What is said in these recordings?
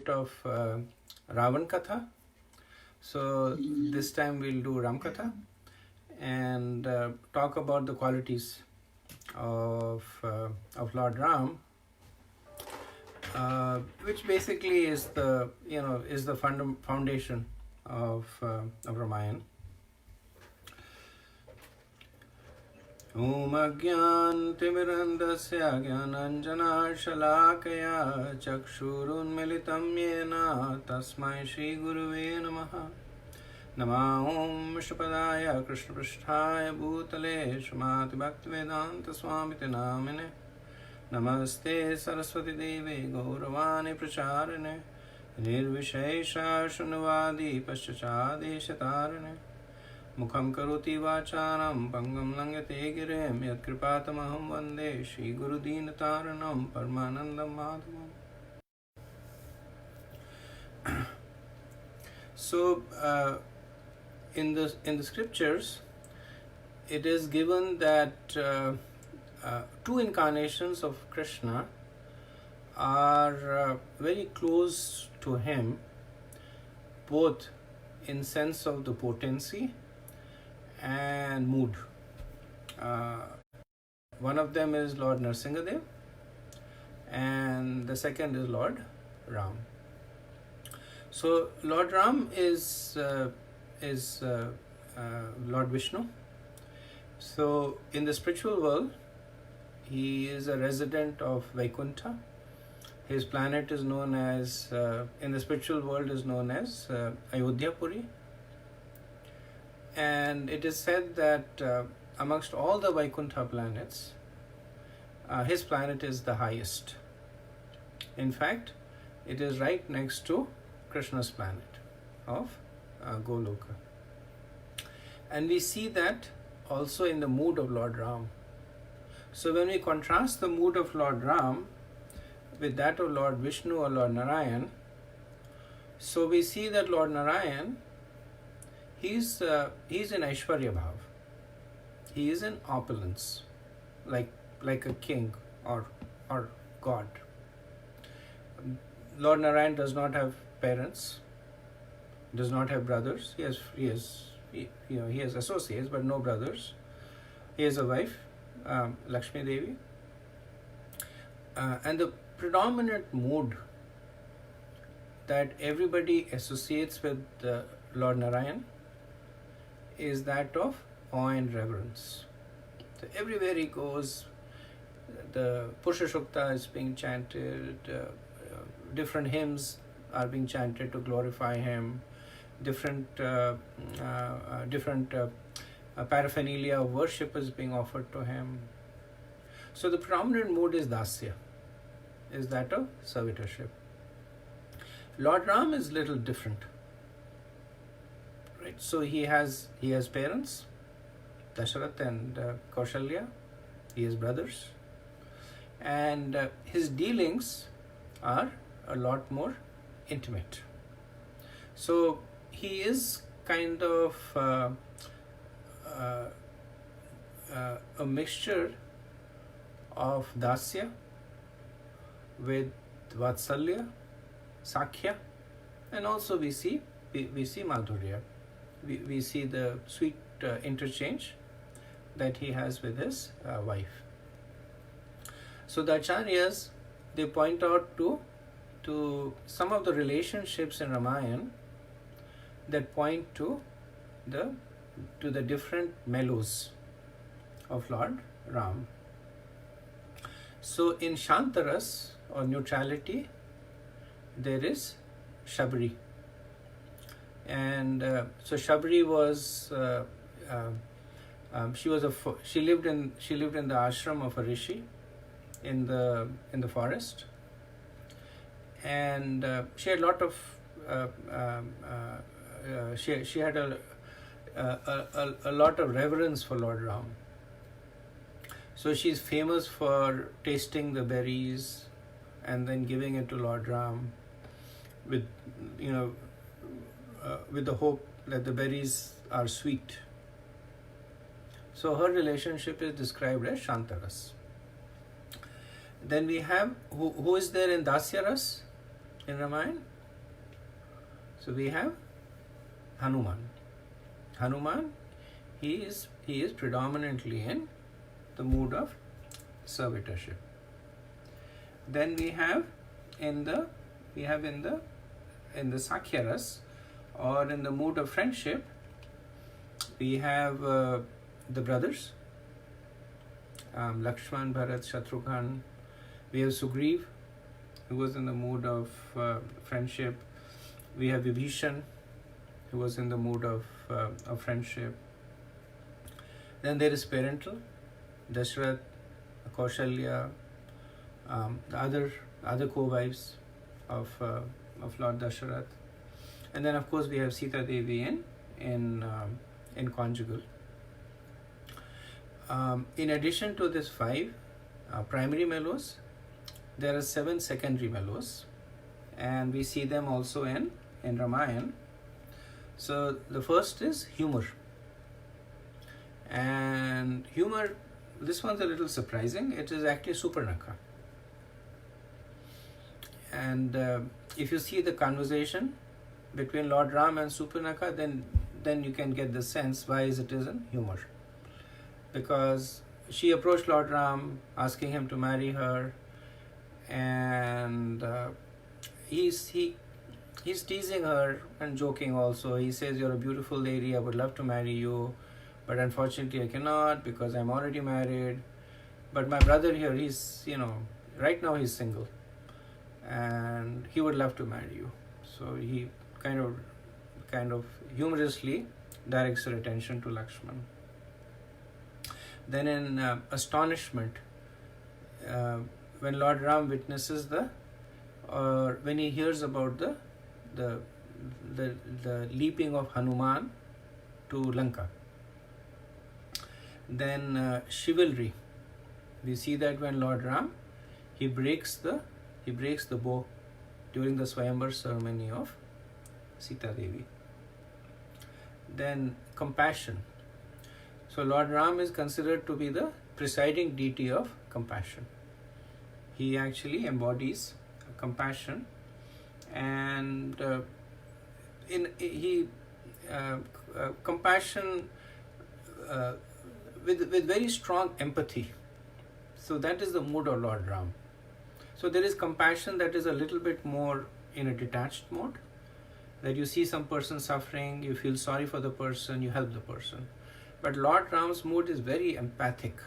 bit of Ravan Katha. So this time we'll do Ram Katha and talk about the qualities of Lord Ram, which basically is the foundation of Ramayana. Om Ajnanatimirandasya Jnananjanashalakaya Chakshurunmilitam Yena Tasmai Shri Guruve Namaha. Nama Om Vishnupadaya Krishnapristhaya Bhutale Srimati Bhaktivedanta Swamiti Namine. Namaste Saraswati Devi Gauravani Pracharine Nirvishesha Shunavadi Paschachadi Shatarine. Mukham karoti vacharam pangam langyate girem yat kripatamaham vande Shri Guru Dinataranam Paramanandam Madhavam. So, in the scriptures, it is given that two incarnations of Krishna are very close to him, both in sense of the potency and mood. One of them is Lord Nrsimhadev, and the second is Lord Ram. So Lord Ram is Lord Vishnu. So in the spiritual world, he is a resident of Vaikuntha. His planet is known as, in the spiritual world, is known as Ayodhya Puri. And it is said that amongst all the Vaikuntha planets, his planet is the highest. In fact, it is right next to Krishna's planet of Goloka. And we see that also in the mood of Lord Ram. So when we contrast the mood of Lord Ram with that of Lord Vishnu or Lord Narayan, so we see that Lord Narayan, he's in Aishwarya Bhav. He is in opulence, like a king or God. Lord Narayan does not have parents, does not have brothers. He has associates, but no brothers. He has a wife, Lakshmi Devi, and the predominant mood that everybody associates with Lord Narayan is that of awe and reverence. So everywhere he goes, the Purusha Shukta is being chanted, different hymns are being chanted to glorify him, different paraphernalia of worship is being offered to him. So the predominant mood is Dasya, is that of servitorship. Lord Ram is little different. Right? So he has parents, Dasharath and Kaushalya. He has brothers, and his dealings are a lot more intimate. So he is kind of a mixture of Dasya with Vatsalya, Sakhya, and also we see Madhurya. We see the sweet interchange that he has with his wife. So the Acharyas, they point out to some of the relationships in Ramayana that point to the different mellows of Lord Ram. So in Shantaras or neutrality, there is Shabri, and so Shabri was she lived in the ashram of a rishi in the forest, and she had a lot of she had a lot of reverence for Lord Ram. So she's famous for tasting the berries and then giving it to Lord Ram with the hope that the berries are sweet. So her relationship is described as Shantaras. Then we have, who is there in Dasyaras in Ramayana? So we have Hanuman. Hanuman, he is predominantly in the mood of servitorship. Then we have in the Sakhyaras, or in the mood of friendship, we have the brothers, Lakshman, Bharat, Shatrughan. We have Sugriv, who was in the mood of friendship. We have Vibhishan, who was in the mood of friendship. Then there is parental, Dashrath, Kaushalya, the other co-wives of Lord Dashrath, and then of course we have Sita Devi in conjugal. In addition to this 5 primary mellows, there are 7 secondary mellows, and we see them also in Ramayana. So the first is humor, and humor, this one's a little surprising. It is actually Supernaka. And if you see the conversation between Lord Ram and Supernaka, then you can get the sense why it is in humor. Because she approached Lord Ram asking him to marry her, and he's teasing her and joking also. He says, "You're a beautiful lady, I would love to marry you, but unfortunately I cannot because I'm already married. But my brother here, he's, right now he's single, and he would love to marry you." So he kind of humorously directs her attention to Lakshman. Then in astonishment, when Lord Ram witnesses or when he hears about the leaping of Hanuman to Lanka. Then chivalry. We see that when Lord Ram, he breaks the bow during the Swayamvar ceremony of Sita Devi. Then compassion. So Lord Ram is considered to be the presiding deity of compassion. He actually embodies compassion, and compassion with very strong empathy. So that is the mood of Lord Ram. So there is compassion that is a little bit more in a detached mode, that you see some person suffering, you feel sorry for the person, you help the person. But Lord Ram's mood is very empathic.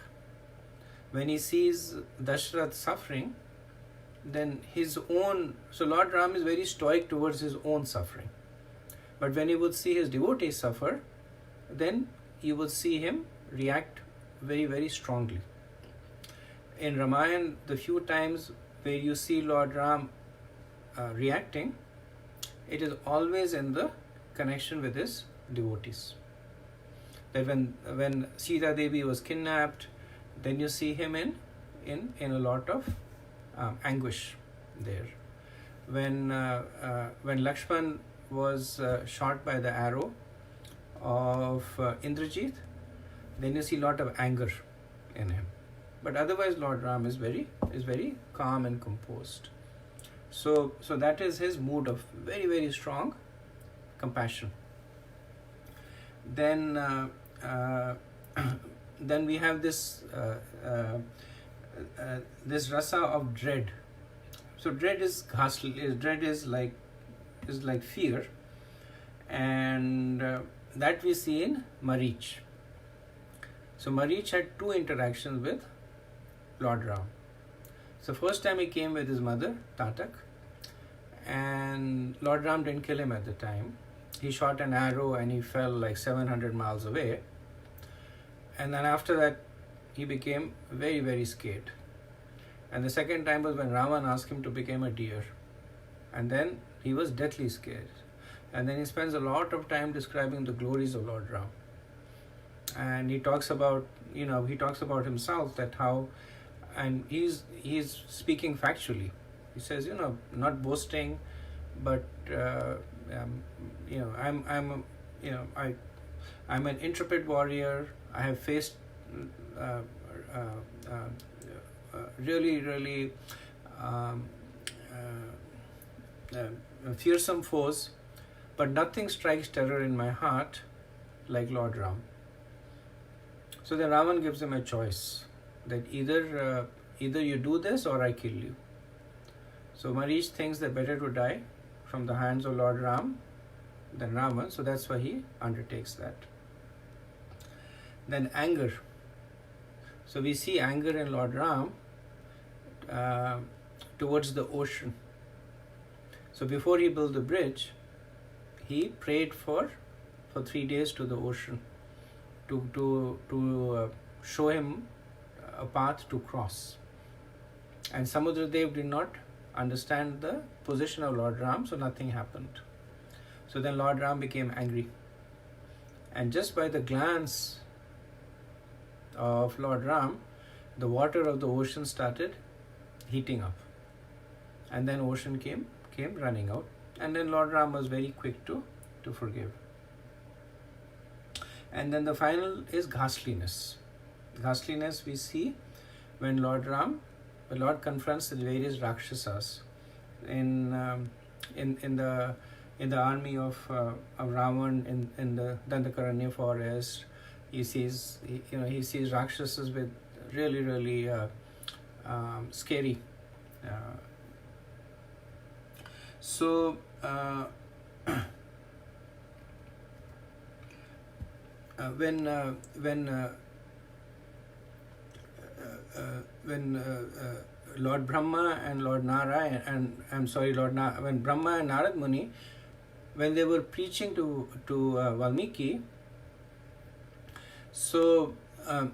When he sees Dashrath suffering, then so Lord Ram is very stoic towards his own suffering. But when he would see his devotees suffer, then you would see him react very, very strongly. In Ramayana, the few times where you see Lord Ram reacting, it is always in the connection with his devotees. That when Sita Devi was kidnapped, then you see him in a lot of anguish there. When Lakshman was shot by the arrow of Indrajit, then you see a lot of anger in him. But otherwise, Lord Ram is very calm and composed. So that is his mood of very, very strong compassion. Then we have this rasa of dread. So dread is ghastly. Dread is like fear, and that we see in Marich. So Marich had 2 interactions with Lord Ram. So first time he came with his mother, Tatak, and Lord Ram didn't kill him at the time. He shot an arrow and he fell like 700 miles away. And then after that, he became very, very scared. And the second time was when Ravan asked him to become a deer. And then he was deathly scared. And then he spends a lot of time describing the glories of Lord Ram. And he talks about himself, that how, and he's speaking factually. He says, not boasting, but I'm an intrepid warrior. I have faced really fearsome foes, but nothing strikes terror in my heart like Lord Ram. So then Ravan gives him a choice that either you do this or I kill you. So Marish thinks that better to die from the hands of Lord Ram than Ravan, so that's why he undertakes that. Then anger. So we see anger in Lord Ram towards the ocean. So before he built the bridge, he prayed for 3 days to the ocean to show him a path to cross. And Samudradev did not understand the position of Lord Ram, so nothing happened. So then Lord Ram became angry. And just by the glance of Lord Ram, the water of the ocean started heating up. And then ocean came running out. And then Lord Ram was very quick to forgive. And then the final is ghastliness. Ghastliness we see when Lord confronts the various Rakshasas in the army of Ravan in the Dandakaranya forest. He sees Rakshasas with really scary. When Lord Brahma and Lord Narayan when Brahma and Narad Muni, when they were preaching to Valmiki, so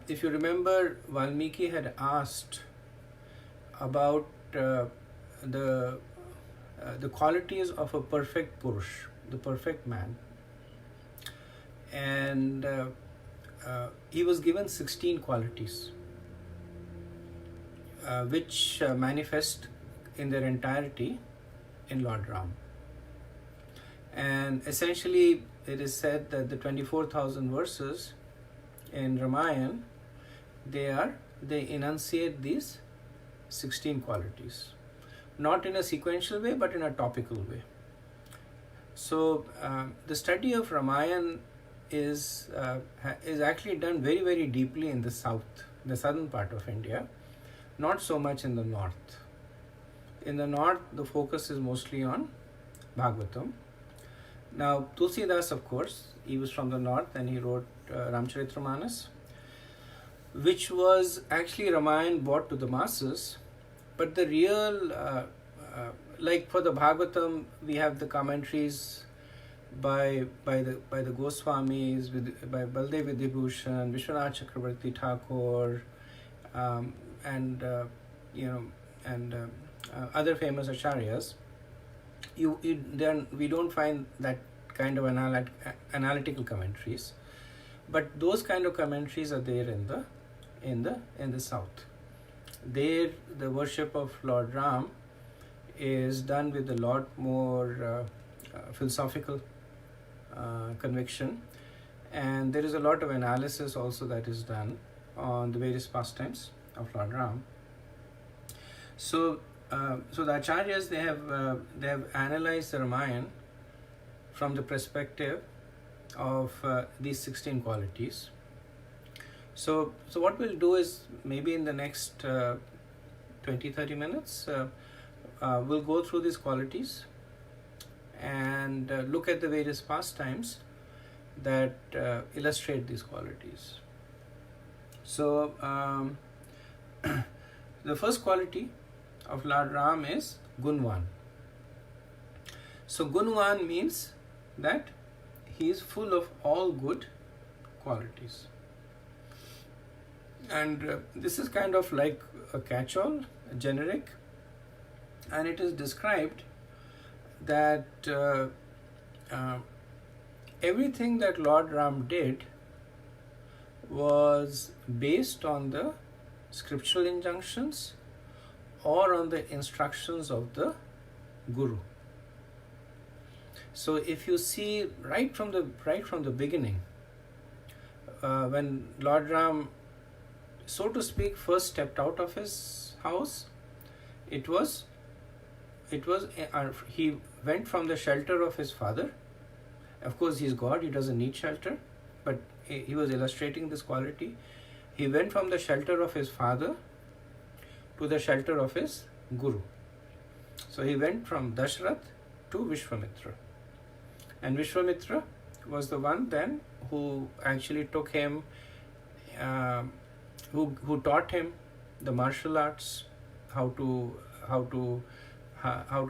if you remember, Valmiki had asked about the qualities of a perfect Purush, the perfect man. And he was given 16 qualities which manifest in their entirety in Lord Ram. And essentially it is said that the 24,000 verses in Ramayana, they enunciate these 16 qualities, not in a sequential way but in a topical way. So the study of Ramayana is actually done very, very deeply in the south, the southern part of India, not so much in the north. In the north, the focus is mostly on Bhagavatam. Now, Tulsidas, of course, he was from the north and he wrote Ramachandra, which was actually Ramayana brought to the masses. But the real, like for the Bhagavatam, we have the commentaries by the Goswamis, by Baldev Vidyabhushan, Vishwanath Chakravarti Thakur, and other famous acharyas. We don't find that kind of analytical commentaries, but those kind of commentaries are there in the south. There, the worship of Lord Ram is done with a lot more philosophical conviction, and there is a lot of analysis also that is done on the various pastimes of Lord Ram. So the acharyas, they have analyzed the Ramayana from the perspective of these 16 qualities. So what we'll do is maybe in the next 20-30 minutes we'll go through these qualities and look at the various pastimes that illustrate these qualities. So the first quality of Lord Ram is Gunwan. So Gunwan means that he is full of all good qualities. And this is kind of like a catch-all, a generic, and it is described that everything that Lord Ram did was based on the scriptural injunctions or on the instructions of the Guru. So if you see right from the beginning, when Lord Ram, so to speak, first stepped out of his house, he went from the shelter of his father Of course, he's God, he doesn't need shelter, but he was illustrating this quality. He went from the shelter of his father to the shelter of his guru. So he went from Dashrath to Vishwamitra. And Vishwamitra was the one then who actually took him, who taught him the martial arts, how to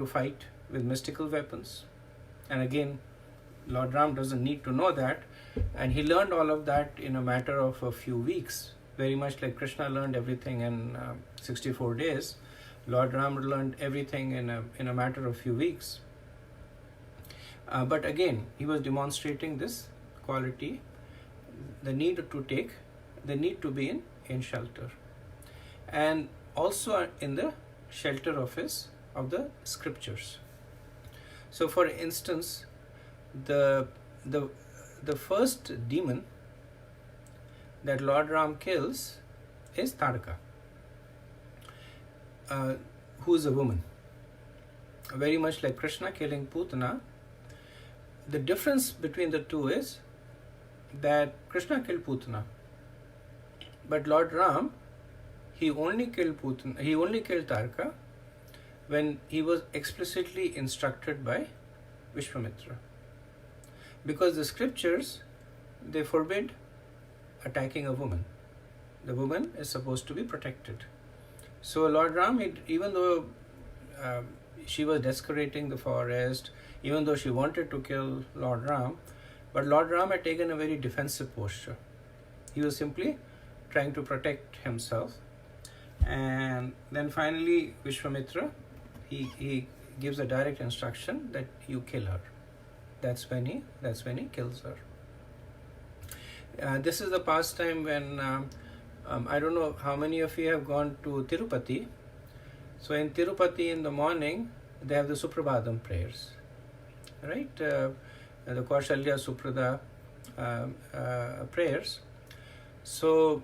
fight with mystical weapons. And again, Lord Ram doesn't need to know that, and he learned all of that in a matter of a few weeks, very much like Krishna learned everything in 64 days. Lord Ram learned everything in a matter of few weeks. But again, he was demonstrating this quality, the need to be in shelter, and also in the shelter of the scriptures. So, for instance, the first demon that Lord Ram kills is Tarka, who is a woman. Very much like Krishna killing Putana. The difference between the two is that Krishna killed Putana, but Lord Ram, he only killed Tarka when he was explicitly instructed by Vishwamitra. Because the scriptures, they forbid attacking a woman. The woman is supposed to be protected. So Lord Ram, even though she was desecrating the forest, even though she wanted to kill Lord Ram, but Lord Ram had taken a very defensive posture. He was simply trying to protect himself. And then finally Vishwamitra, he gives a direct instruction that you kill her. That's when he kills her. This is the pastime when I don't know how many of you have gone to Tirupati. So in Tirupati in the morning they have the Suprabhadam prayers, right? The Kaushalya Suprada prayers. So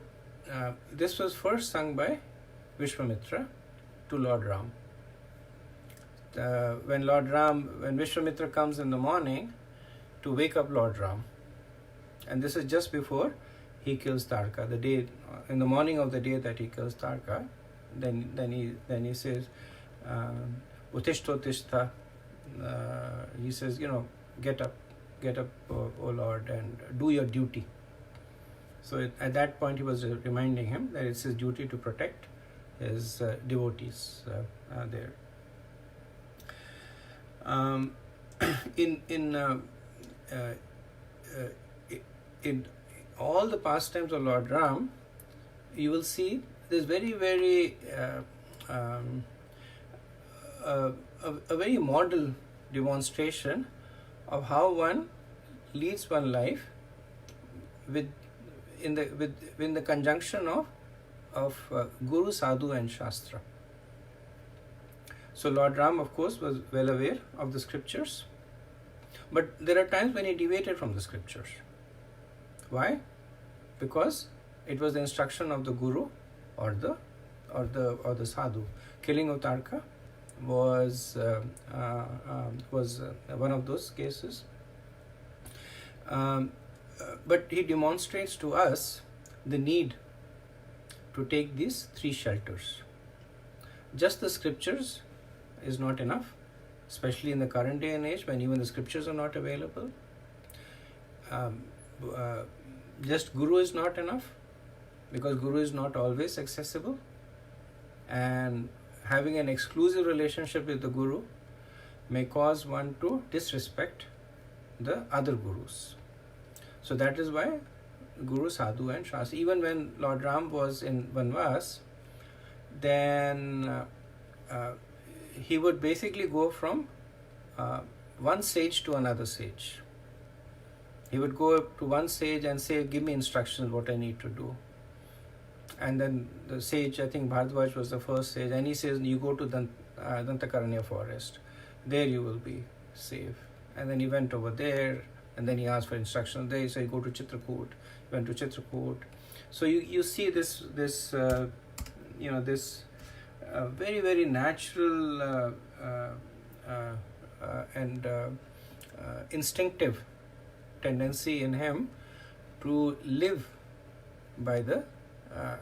this was first sung by Vishwamitra to Lord Ram. When Vishwamitra comes in the morning to wake up Lord Ram, and this is just before he kills Tarka, in the morning of the day that he kills Tarka, then he says, Utishta, he says, get up, O Lord, and do your duty. So at that point he was reminding him that it's his duty to protect his devotees there. In all the pastimes of Lord Ram, you will see this very, very a very model demonstration of how one leads one life in the conjunction of Guru, Sadhu, and Shastra. So Lord Ram, of course, was well aware of the scriptures, but there are times when he deviated from the scriptures. Why? Because it was the instruction of the Guru or the Sadhu. Killing of Tarka was one of those cases. But he demonstrates to us the need to take these three shelters. Just the scriptures is not enough, especially in the current day and age when even the scriptures are not available. Just Guru is not enough, because Guru is not always accessible, and having an exclusive relationship with the Guru may cause one to disrespect the other Gurus. So that is why Guru, Sadhu, and Shastra. Even when Lord Ram was in Vanvas, then he would basically go from one sage to another sage. He would go to one sage and say, give me instructions what I need to do. And then the sage, I think Bhardwaj was the first sage, and he says, you go to Dantakaranya forest. There you will be safe. And then he went over there, and then he asked for instructions there. So he go to Chitrakoot. He went to Chitrakoot. So you see this very, very natural and instinctive tendency in him to live by the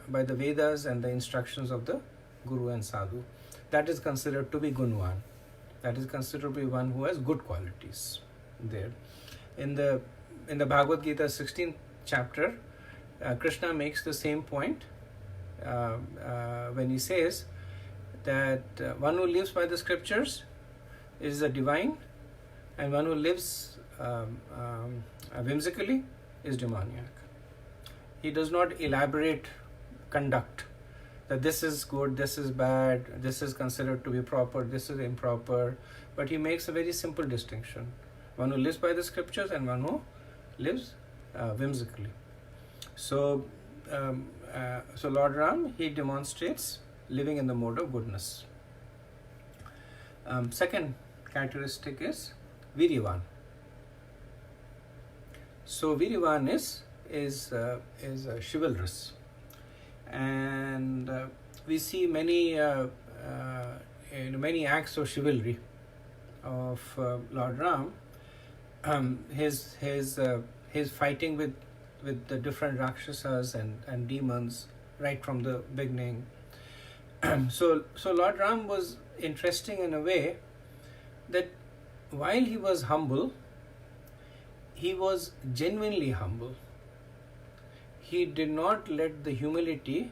Vedas and the instructions of the Guru and Sadhu. That is considered to be Gunwan. That is considered to be one who has good qualities there. In the Bhagavad Gita 16th chapter, Krishna makes the same point when he says that one who lives by the scriptures is a divine, and one who lives whimsically is demoniac. He does not elaborate conduct, that this is good, this is bad, this is considered to be proper, this is improper, but he makes a very simple distinction. One who lives by the scriptures and one who lives whimsically. So Lord Ram, he demonstrates living in the mode of goodness. Second characteristic is Viryavan. So Viryavan is chivalrous, and we see many acts of chivalry of Lord Ram. His fighting with the different Rakshasas and demons right from the beginning. So Lord Ram was interesting in a way that while he was humble, he was genuinely humble. He did not let the humility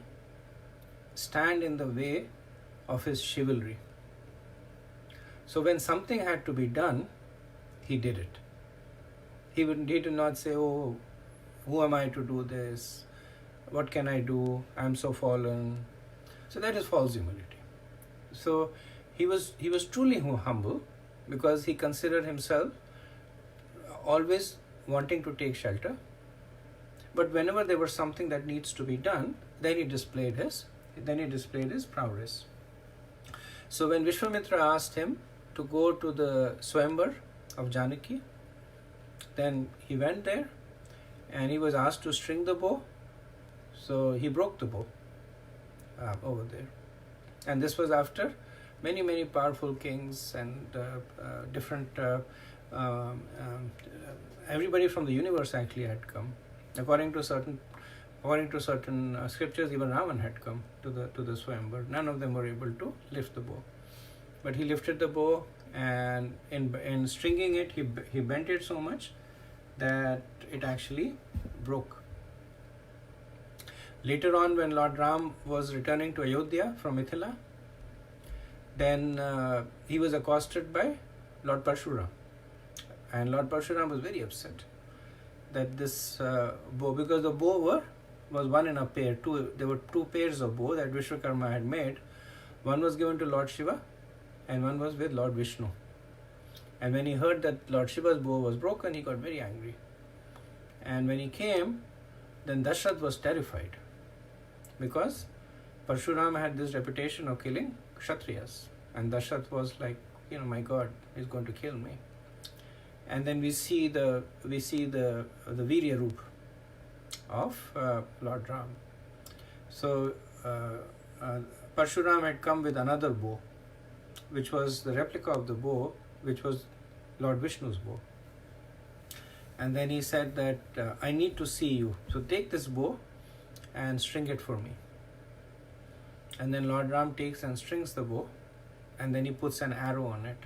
stand in the way of his chivalry. So when something had to be done, he did it. He did not say, "Oh, who am I to do this? What can I do? I'm so fallen." So that is false humility. So he was truly humble, because he considered himself always wanting to take shelter. But whenever there was something that needs to be done, then he displayed his prowess. So when Vishwamitra asked him to go to the Swayamvar of Janaki, then he went there and he was asked to string the bow. So he broke the bow over there. And this was after many powerful kings and different everybody from the universe actually had come. According to certain scriptures, even Ravan had come to the Swayamvar. None of them were able to lift the bow, but he lifted the bow, and in stringing it, he bent it so much that it actually broke. Later on, when Lord Ram was returning to Ayodhya from Mithila, then he was accosted by Lord Parshuram, and Lord Parshuram was very upset that this bow, because the bow was one in a pair. There were two pairs of bow that Vishwakarma had made. One was given to Lord Shiva and one was with Lord Vishnu. And when he heard that Lord Shiva's bow was broken, he got very angry. And when he came, then Dashrath was terrified, because Parshuram had this reputation of killing Kshatriyas, and Dashrath was like, my God, he's going to kill me. And then we see the Virya Roop of Lord Ram. So Parshuram had come with another bow, which was the replica of the bow, which was Lord Vishnu's bow. And then he said that, I need to see you. So take this bow and string it for me. And then Lord Ram takes and strings the bow, and then he puts an arrow on it.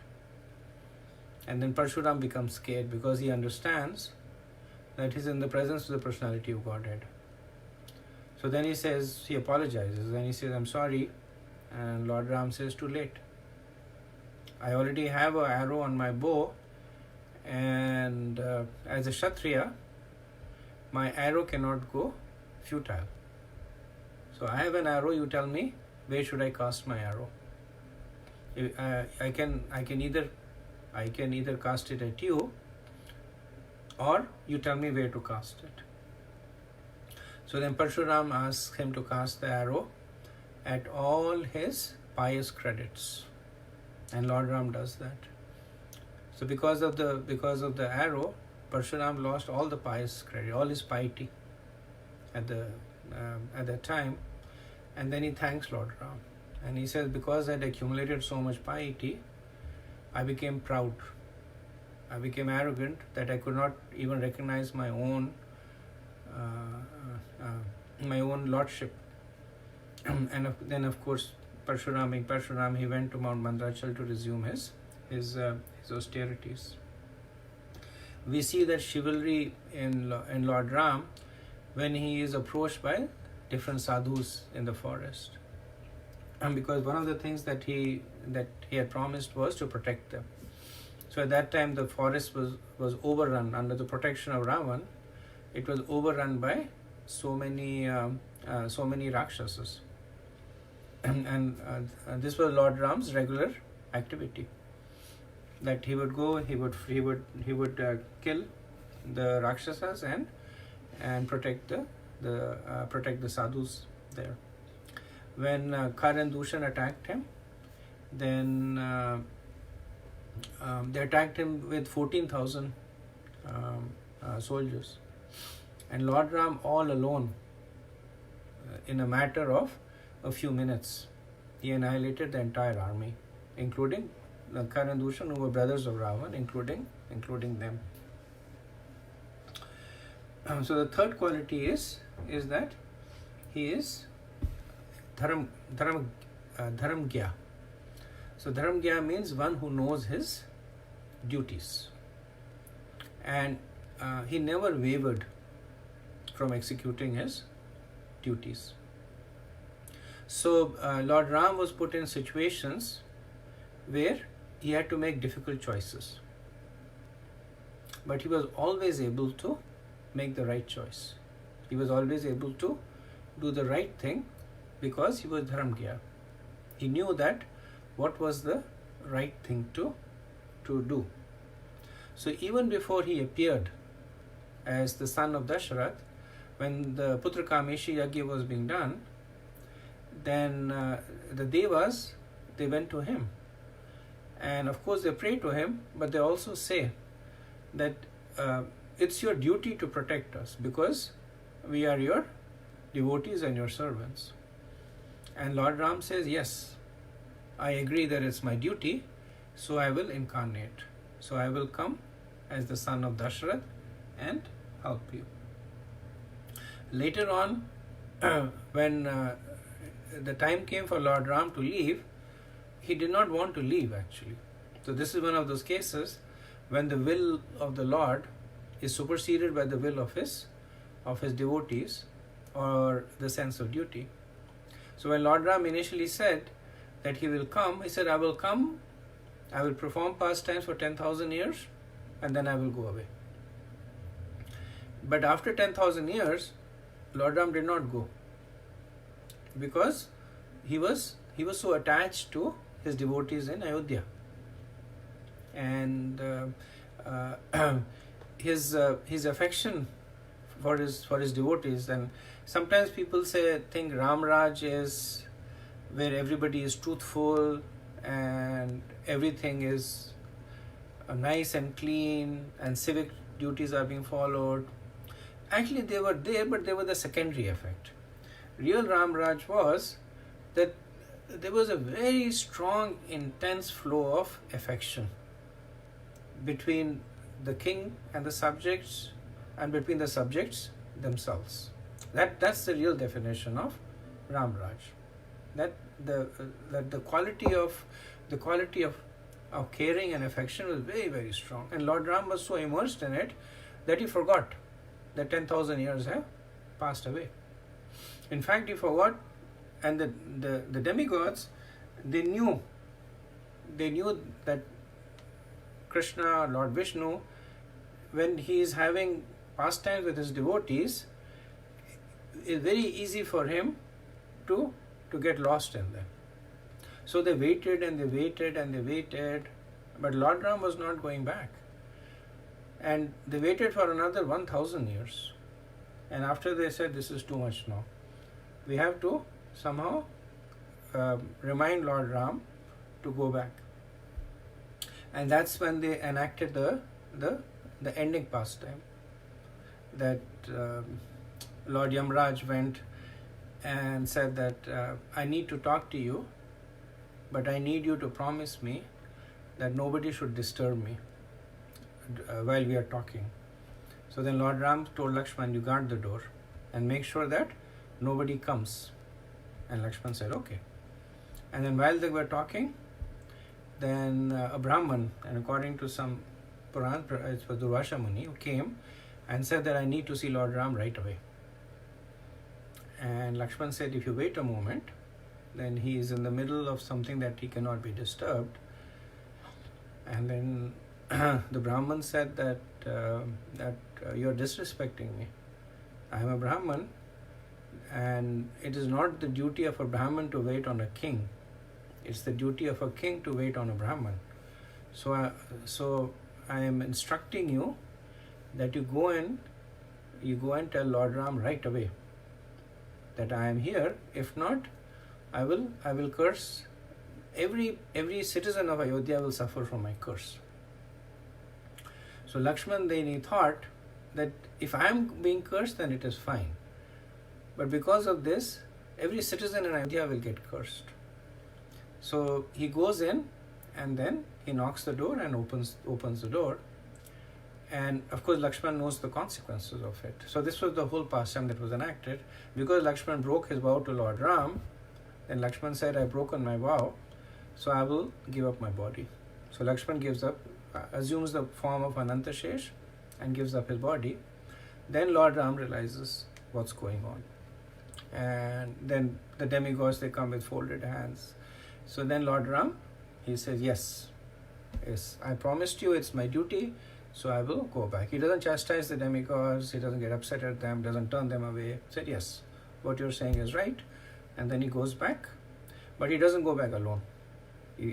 And then Parshuram becomes scared, because he understands that he's in the presence of the personality of Godhead. So then he apologizes, and he says, I'm sorry. And Lord Ram says, too late. I already have an arrow on my bow, and as a Kshatriya, my arrow cannot go futile. So I have an arrow, you tell me, where should I cast my arrow? I can either cast it at you, or you tell me where to cast it. So then Parshuram asks him to cast the arrow at all his pious credits, and Lord Ram does that. So because of the arrow, Parshuram lost all the pious credit, all his piety at that time, and then he thanks Lord Ram, and he says, because I had accumulated so much piety, I became proud. I became arrogant that I could not even recognize my own lordship. And then of course Parshuram, he went to Mount Mandrachal to resume his austerities. We see that chivalry in Lord Ram when he is approached by different sadhus in the forest, and because one of the things that he had promised was to protect them. So at that time the forest was overrun under the protection of Ravan. It was overrun by so many Rakshasas, and this was Lord Ram's regular activity. That he would go, he would kill the Rakshasas and protect the sadhus there. When Kar and Dushan attacked him, then they attacked him with 14,000 soldiers, and Lord Ram all alone, in a matter of a few minutes, he annihilated the entire army, including the Kar and Dushan, who were brothers of Ravan, including them. So the third quality is that he is dharamgya. So dharamgya means one who knows his duties, and he never wavered from executing his duties. So Lord Ram was put in situations where he had to make difficult choices, but he was always able to make the right choice. He was always able to do the right thing because he was dharamgya. He knew that what was the right thing to do. So even before he appeared as the son of Dasharath, when the Putra Kameshi Yagya was being done, then the Devas, they went to him. And of course they pray to him, but they also say that it's your duty to protect us because we are your devotees and your servants. And Lord Ram says, yes, I agree that it's my duty, so I will incarnate. So I will come as the son of Dasharath and help you. Later on, when the time came for Lord Ram to leave, he did not want to leave actually. So this is one of those cases when the will of the Lord is superseded by the will of his devotees or the sense of duty. So when Lord Ram initially said that he will come, he said, I will come, I will perform pastimes for 10,000 years and then I will go away. But after 10,000 years, Lord Ram did not go because he was so attached to his devotees in Ayodhya, and his affection for his devotees. And sometimes people think Ram Raj is where everybody is truthful and everything is nice and clean and civic duties are being followed. Actually, they were there, but they were the secondary effect. Real Ram Raj was that there was a very strong, intense flow of affection between the king and the subjects, and between the subjects themselves. That's the real definition of Ram Raj. That the quality of caring and affection was very, very strong, and Lord Ram was so immersed in it that he forgot that 10,000 years have passed away. In fact, he forgot, and the demigods, they knew that Krishna, Lord Vishnu, when he is having pastimes with his devotees, it's very easy for him to get lost in them. So they waited and they waited and they waited, but Lord Ram was not going back. And they waited for another 1,000 years. And after they said, this is too much now. We have to somehow remind Lord Ram to go back. And that's when they enacted the ending pastime. That Lord Yamraj went and said that I need to talk to you, but I need you to promise me that nobody should disturb me while we are talking. So then Lord Ram told Lakshman, you guard the door and make sure that nobody comes. And Lakshman said, okay. And then while they were talking, then a Brahman, and according to some Puran, it was Durvasha Muni, who came and said that I need to see Lord Ram right away. And Lakshman said, if you wait a moment, then he is in the middle of something that he cannot be disturbed. And then the Brahman said that you're disrespecting me. I am a Brahman, and it is not the duty of a Brahman to wait on a king. It's the duty of a king to wait on a Brahman. So I am instructing you that you go and tell Lord Ram right away that I am here. If not, I will curse. Every citizen of Ayodhya will suffer from my curse. So Lakshman then he thought that if I am being cursed, then it is fine. But because of this, every citizen in Ayodhya will get cursed. So he goes in and then he knocks the door and opens the door. And of course Lakshman knows the consequences of it. So this was the whole pastime that was enacted. Because Lakshman broke his vow to Lord Ram, then Lakshman said, I've broken my vow, so I will give up my body. So Lakshman assumes the form of Anantashesh and gives up his body. Then Lord Ram realizes what's going on. And then the demigods, they come with folded hands. So then Lord Ram, he says, yes, I promised you, it's my duty, so I will go back. He doesn't chastise the demigods, he doesn't get upset at them, doesn't turn them away. He said, yes, what you're saying is right. And then he goes back, but he doesn't go back alone.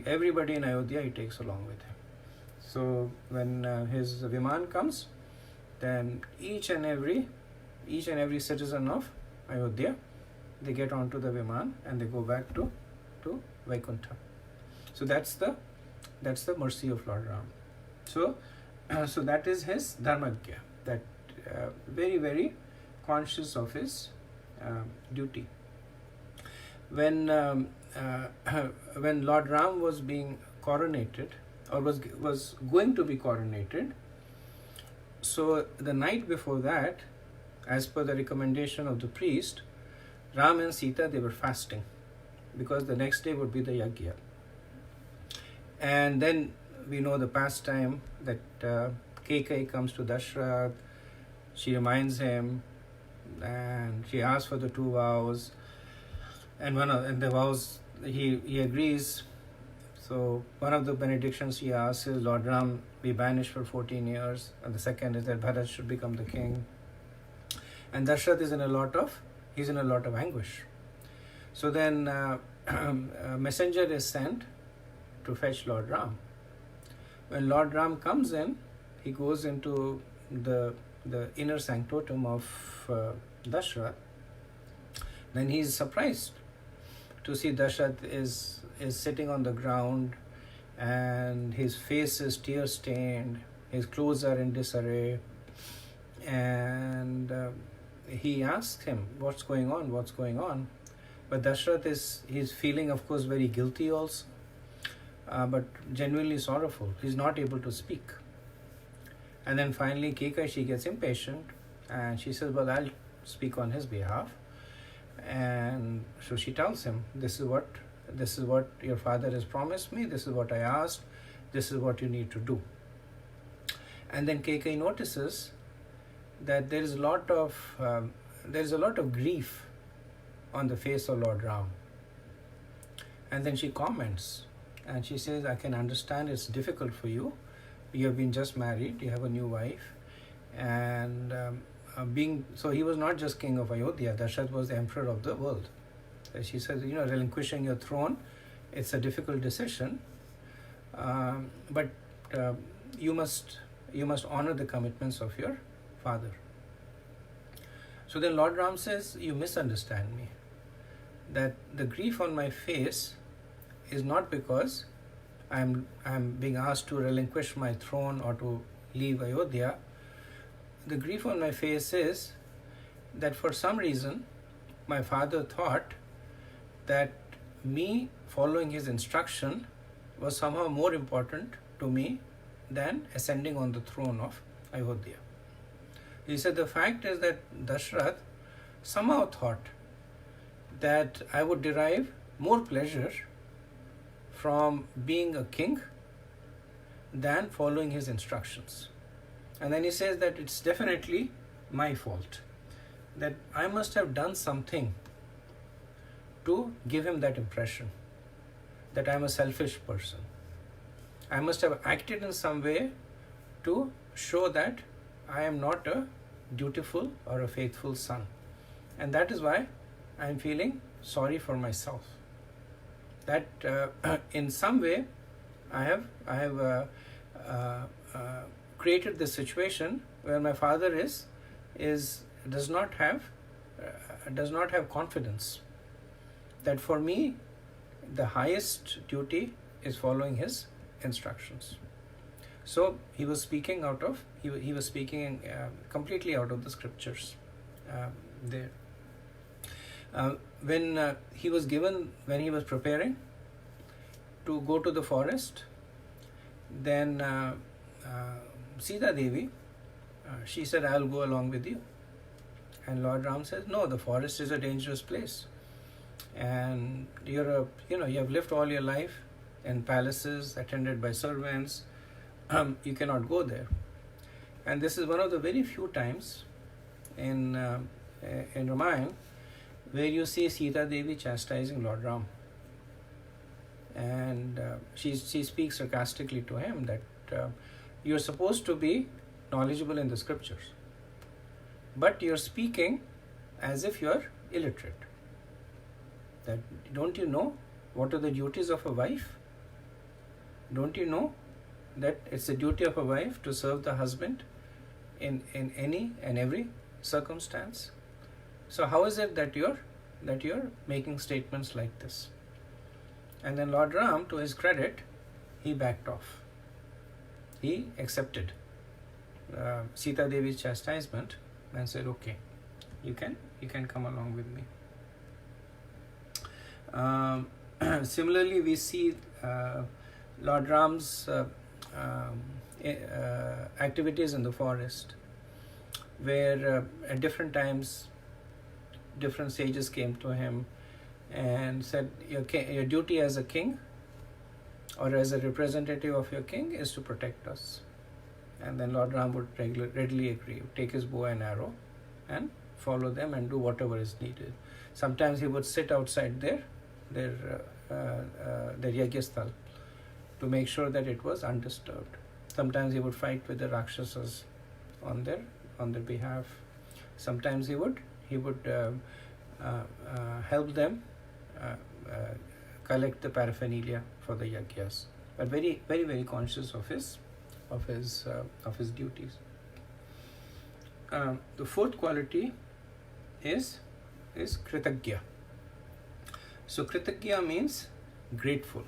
Everybody in Ayodhya he takes along with him. So when his Viman comes, then each and every citizen of Ayodhya, they get onto the Viman and they go back to Vaikuntha. So that's the mercy of Lord Ram. So that is his dharmagya, that very, very conscious of his duty. When Lord Ram was being coronated, or was going to be coronated, so the night before that, as per the recommendation of the priest, Ram and Sita, they were fasting, because the next day would be the yajna. And then we know the pastime that Kekai comes to Dashrath, she reminds him, and she asks for the 2 vows, and the vows he agrees. So one of the benedictions he asks is, Lord Ram be banished for 14 years, and the second is that Bharat should become the king. And Dashrath is in a lot of anguish. So then a messenger is sent to fetch Lord Ram. When Lord Ram comes in, he goes into the inner sanctotum of Dashrath. Then he is surprised to see Dashrath is sitting on the ground, and his face is tear stained, his clothes are in disarray, and he asks him, what's going on? But Dashrath he's feeling, of course, very guilty also, but genuinely sorrowful. He's not able to speak. And then finally Kekai, she gets impatient and she says, well, I'll speak on his behalf. And so she tells him, this is what your father has promised me, this is what I asked, this is what you need to do. And then Kekai notices that there is a lot of grief on the face of Lord Ram. And then she comments and she says, I can understand it's difficult for you. You have been just married, you have a new wife, and so he was not just king of Ayodhya, Dashrath was the emperor of the world. So she says, relinquishing your throne, it's a difficult decision, but you must honor the commitments of your father. So then Lord Ram says, you misunderstand me. That the grief on my face is not because I'm being asked to relinquish my throne or to leave Ayodhya. The grief on my face is that for some reason my father thought that me following his instruction was somehow more important to me than ascending on the throne of Ayodhya. He said the fact is that Dashrath somehow thought that I would derive more pleasure from being a king than following his instructions. And then he says that it's definitely my fault, that I must have done something to give him that impression that I'm a selfish person. I must have acted in some way to show that I am not a dutiful or a faithful son. And that is why I'm feeling sorry for myself. That in some way I have created this situation where my father does not have confidence that for me the highest duty is following his instructions. So he was speaking completely out of the scriptures there. When he was preparing to go to the forest, then Sita Devi, she said, I'll go along with you. And Lord Ram says, no, the forest is a dangerous place. And you have lived all your life in palaces attended by servants. You cannot go there. And this is one of the very few times in Ramayana where you see Sita Devi chastising Lord Ram. And she speaks sarcastically to him that you're supposed to be knowledgeable in the scriptures, but you're speaking as if you're illiterate. That don't you know what are the duties of a wife? Don't you know that it's the duty of a wife to serve the husband in any and every circumstance? So how is it that you're making statements like this? And then Lord Ram, to his credit, he backed off. He accepted Sita Devi's chastisement and said, okay, you can come along with me. Similarly, we see Lord Ram's activities in the forest, where at different times different sages came to him and said, your duty as a king or as a representative of your king is to protect us. And then Lord Ram would readily agree, take his bow and arrow and follow them and do whatever is needed. Sometimes he would sit outside their Yagyasthal to make sure that it was undisturbed. Sometimes he would fight with the Rakshasas on their behalf. Sometimes he would help them collect the paraphernalia for the yagyas, but very, very, very conscious of his duties. The fourth quality is Kritagya. So Kritagya means grateful,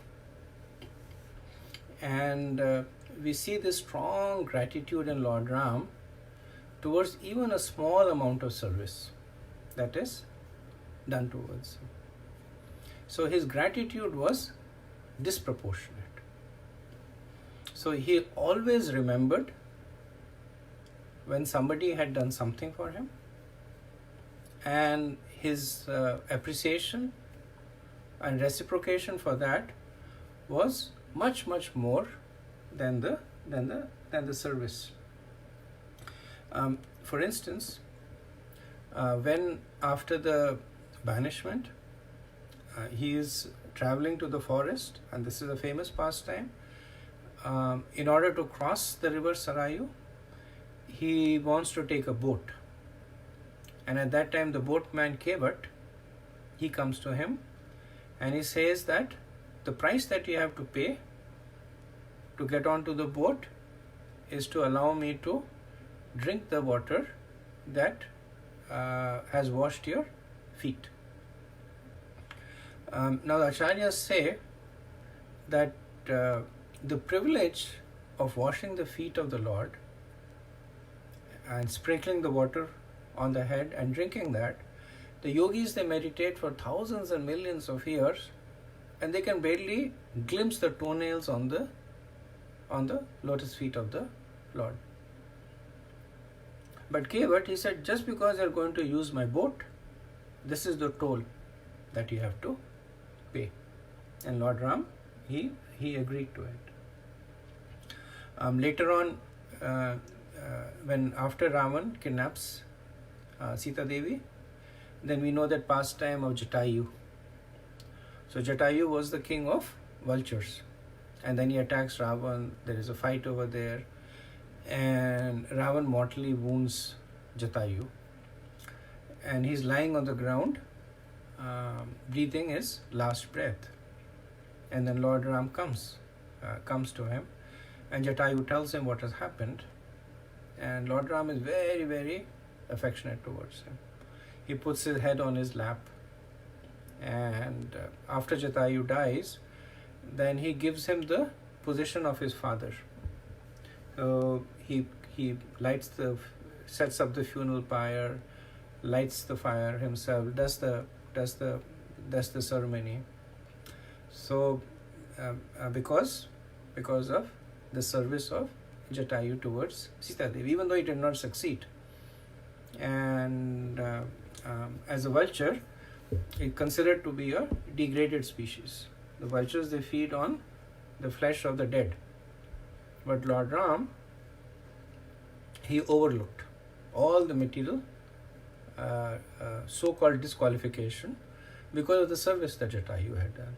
and we see this strong gratitude in Lord Ram towards even a small amount of service that is done towards him. So his gratitude was disproportionate. So he always remembered when somebody had done something for him, and his appreciation and reciprocation for that was much, much more than the service. For instance, when after the banishment, he is traveling to the forest, and this is a famous pastime. In order to cross the river Sarayu, he wants to take a boat. And at that time, the boatman Kevat, he comes to him and he says that the price that you have to pay to get onto the boat is to allow me to drink the water that has washed your feet. Now the acharyas say that the privilege of washing the feet of the Lord and sprinkling the water on the head and drinking that, the yogis, they meditate for thousands and millions of years, and they can barely glimpse the toenails on on the lotus feet of the Lord. But Kevat, he said, just because you're going to use my boat, this is the toll that you have to pay. And Lord Ram, he agreed to it. Later on, when after Ravan kidnaps Sita Devi, then we know that pastime of Jatayu. So Jatayu was the king of vultures, and then he attacks Ravan. There is a fight over there, and Ravan mortally wounds Jatayu, and he's lying on the ground, breathing his last breath. And then Lord Ram comes to him, and Jatayu tells him what has happened, and Lord Ram is very, very affectionate towards him. He puts his head on his lap, and after Jatayu dies, then he gives him the position of his father. So he sets up the funeral pyre, lights the fire himself, does the ceremony. So because of the service of Jatayu towards Sita Devi, even though he did not succeed. And as a vulture, it's considered to be a degraded species. The vultures, they feed on the flesh of the dead. But Lord Ram, he overlooked all the material so-called disqualification because of the service that Jatayu had done.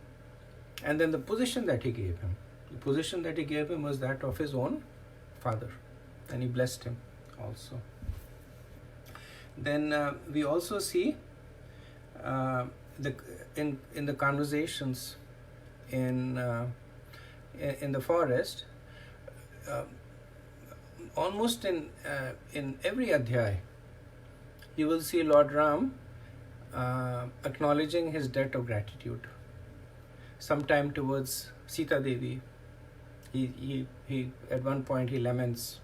And then the position that he gave him. The position that he gave him was that of his own father. And he blessed him also. Then we also see in the conversations in the forest, almost in every adhyay, you will see Lord Ram acknowledging his debt of gratitude. Sometime towards Sita Devi, he at one point he laments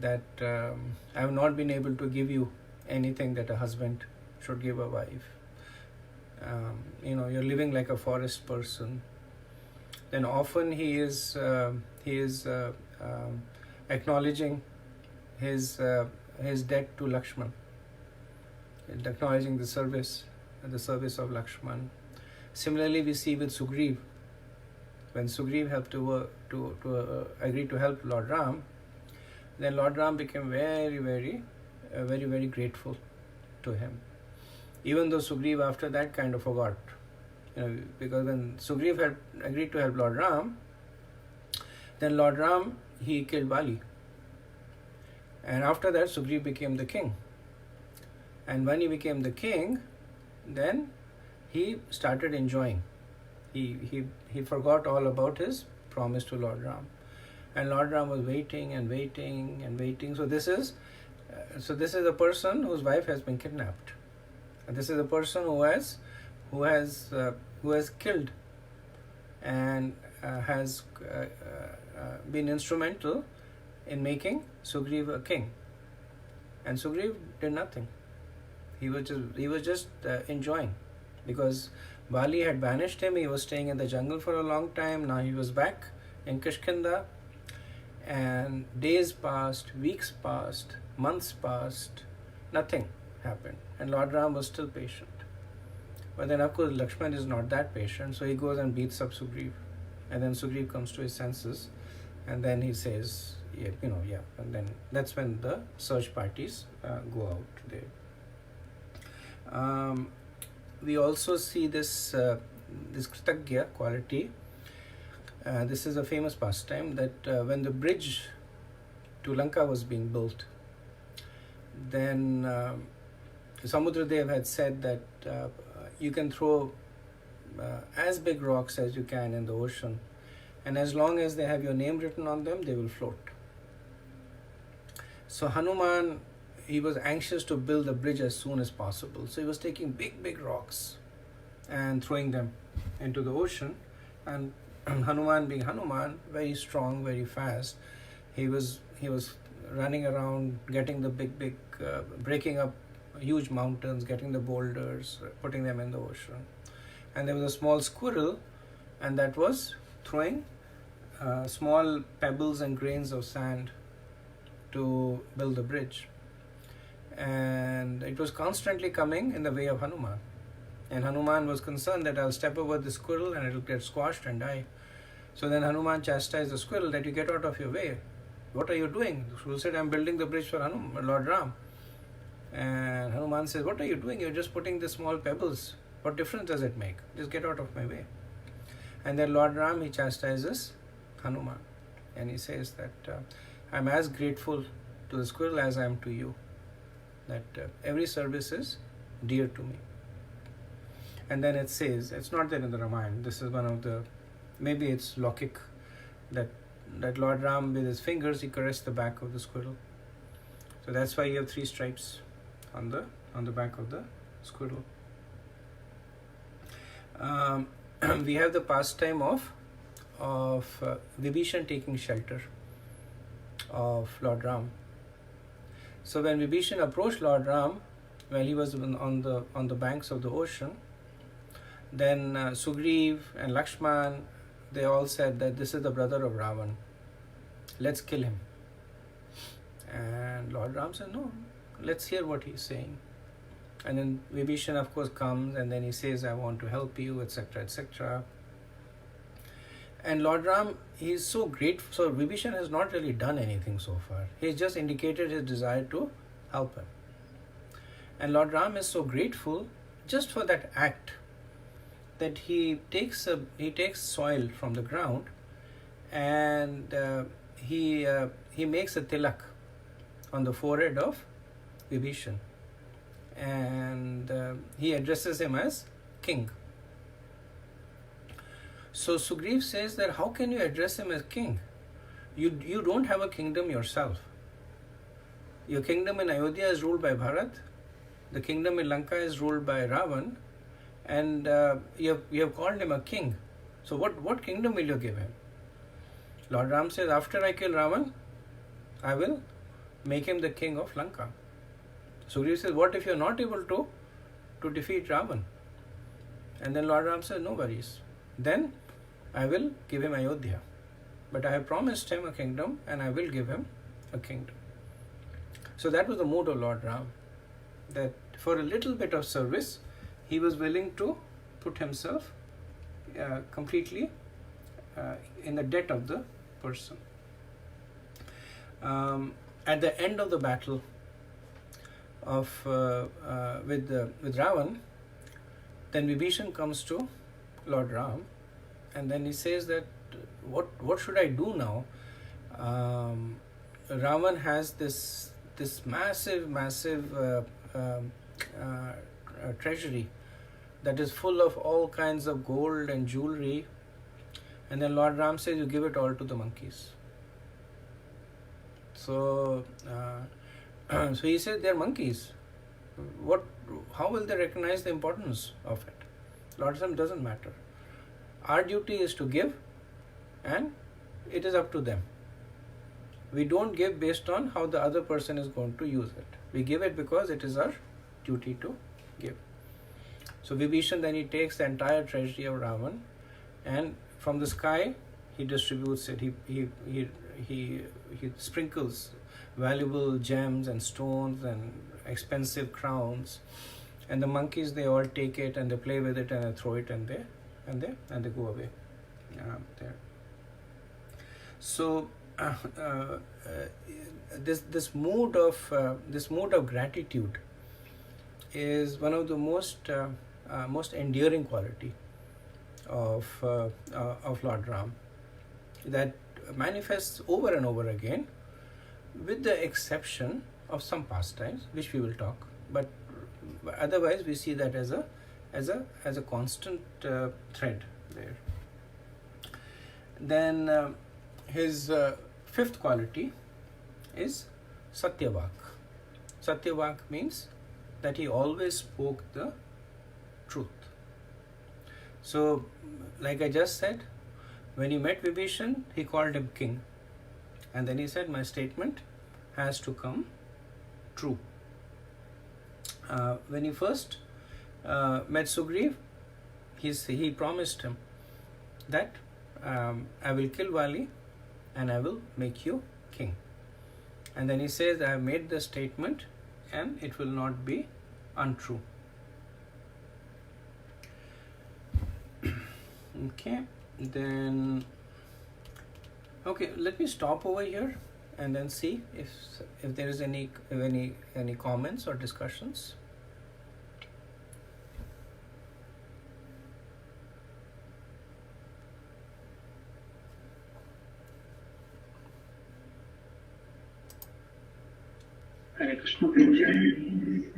that I have not been able to give you anything that a husband should give a wife. You're living like a forest person. Then often he is acknowledging his debt to Lakshman, acknowledging the service of Lakshman. Similarly, we see with Sugriv, when Sugriv helped to agree to help Lord Ram, then Lord Ram became very, very, very, very grateful to him. Even though Sugriv after that kind of forgot, because when Sugriv had agreed to help Lord Ram, then Lord Ram, he killed Bali. And after that, Sugriv became the king. And when he became the king, then he started enjoying. He forgot all about his promise to Lord Ram. And Lord Ram was waiting and waiting and waiting. So this is a person whose wife has been kidnapped. And this is a person who has killed and has been instrumental in making Sugriv a king. And Sugriv did nothing. He was just enjoying, because Bali had banished him. He was staying in the jungle for a long time. Now he was back in Kishkinda, and days passed, weeks passed, months passed, nothing happened, and Lord Ram was still patient. But then of course Lakshman is not that patient, so he goes and beats up Sugriv, and then Sugriv comes to his senses, and then he says, and then that's when the search parties go out there. We also see this Kritagya quality. This is a famous pastime that when the bridge to Lanka was being built, then Samudradev had said that you can throw as big rocks as you can in the ocean, and as long as they have your name written on them, they will float. So Hanuman, he was anxious to build the bridge as soon as possible. So he was taking big rocks and throwing them into the ocean. And Hanuman, being Hanuman, very strong, very fast, he was running around, getting the big breaking up huge mountains, getting the boulders, putting them in the ocean. And there was a small squirrel, and that was throwing small pebbles and grains of sand to build the bridge. And it was constantly coming in the way of Hanuman. And Hanuman was concerned that I'll step over the squirrel and it'll get squashed and die. So then Hanuman chastised the squirrel that you get out of your way. What are you doing? The squirrel said, I'm building the bridge for Lord Ram. And Hanuman says, what are you doing? You're just putting the small pebbles. What difference does it make? Just get out of my way. And then Lord Ram, he chastises Hanuman. And he says that I'm as grateful to the squirrel as I am to you. That every service is dear to me. And then it says, it's not there in the Ramayana, this is one of the, maybe it's Lokik, that Lord Ram with his fingers, he caressed the back of the squirrel. So that's why you have 3 stripes on the back of the squirrel. We have the pastime of Vibhishan taking shelter of Lord Ram. So when Vibhishan approached Lord Ram, while he was on the banks of the ocean, then Sugriv and Lakshman, they all said that this is the brother of Ravan. Let's kill him. And Lord Ram said, no, let's hear what he's saying. And then Vibhishan, of course, comes and then he says, I want to help you, etc., etc. And Lord Ram, he's so grateful. So Vibhishan has not really done anything so far. He's just indicated his desire to help him. And Lord Ram is so grateful just for that act that he takes soil from the ground and he makes a tilak on the forehead of Vibhishan. And he addresses him as king. So Sugriv says that how can you address him as king? You don't have a kingdom yourself. Your kingdom in Ayodhya is ruled by Bharat. The kingdom in Lanka is ruled by Ravan. And you have called him a king. So what kingdom will you give him? Lord Ram says, after I kill Ravan, I will make him the king of Lanka. Sugriv says, what if you're not able to defeat Ravan? And then Lord Ram says, no worries. Then I will give him Ayodhya. But I have promised him a kingdom and I will give him a kingdom. So that was the mood of Lord Ram. That for a little bit of service, he was willing to put himself completely in the debt of the person. At the end of the battle with Ravan, then Vibhishan comes to Lord Ram, and then he says that what should I do now? Ravan has this massive treasury that is full of all kinds of gold and jewelry, and then Lord Ram says, you give it all to the monkeys. So so he said, they're monkeys. How will they recognize the importance of it? Lord Ram, doesn't matter. Our duty is to give, and it is up to them. We don't give based on how the other person is going to use it. We give it because it is our duty to give. So Vibhishan, then he takes the entire treasury of Ravan, and from the sky he distributes it. He sprinkles valuable gems and stones and expensive crowns, and the monkeys, they all take it and they play with it and they throw it and they go away there. So this mood of gratitude is one of the most enduring quality of Lord Ram, that manifests over and over again, with the exception of some pastimes which we will talk, but otherwise we see that as a constant thread there. Then his fifth quality is Satyavak. Satyavak means that he always spoke the truth. So, like I just said, when he met Vibhishan, he called him king. And then he said, my statement has to come true. When he first met Sugriv, he promised him that I will kill Vali and I will make you king. And then he says, I have made the statement and it will not be untrue. Okay, then let me stop over here and then see if there is any comments or discussions. Hare Krishna Prabhuji.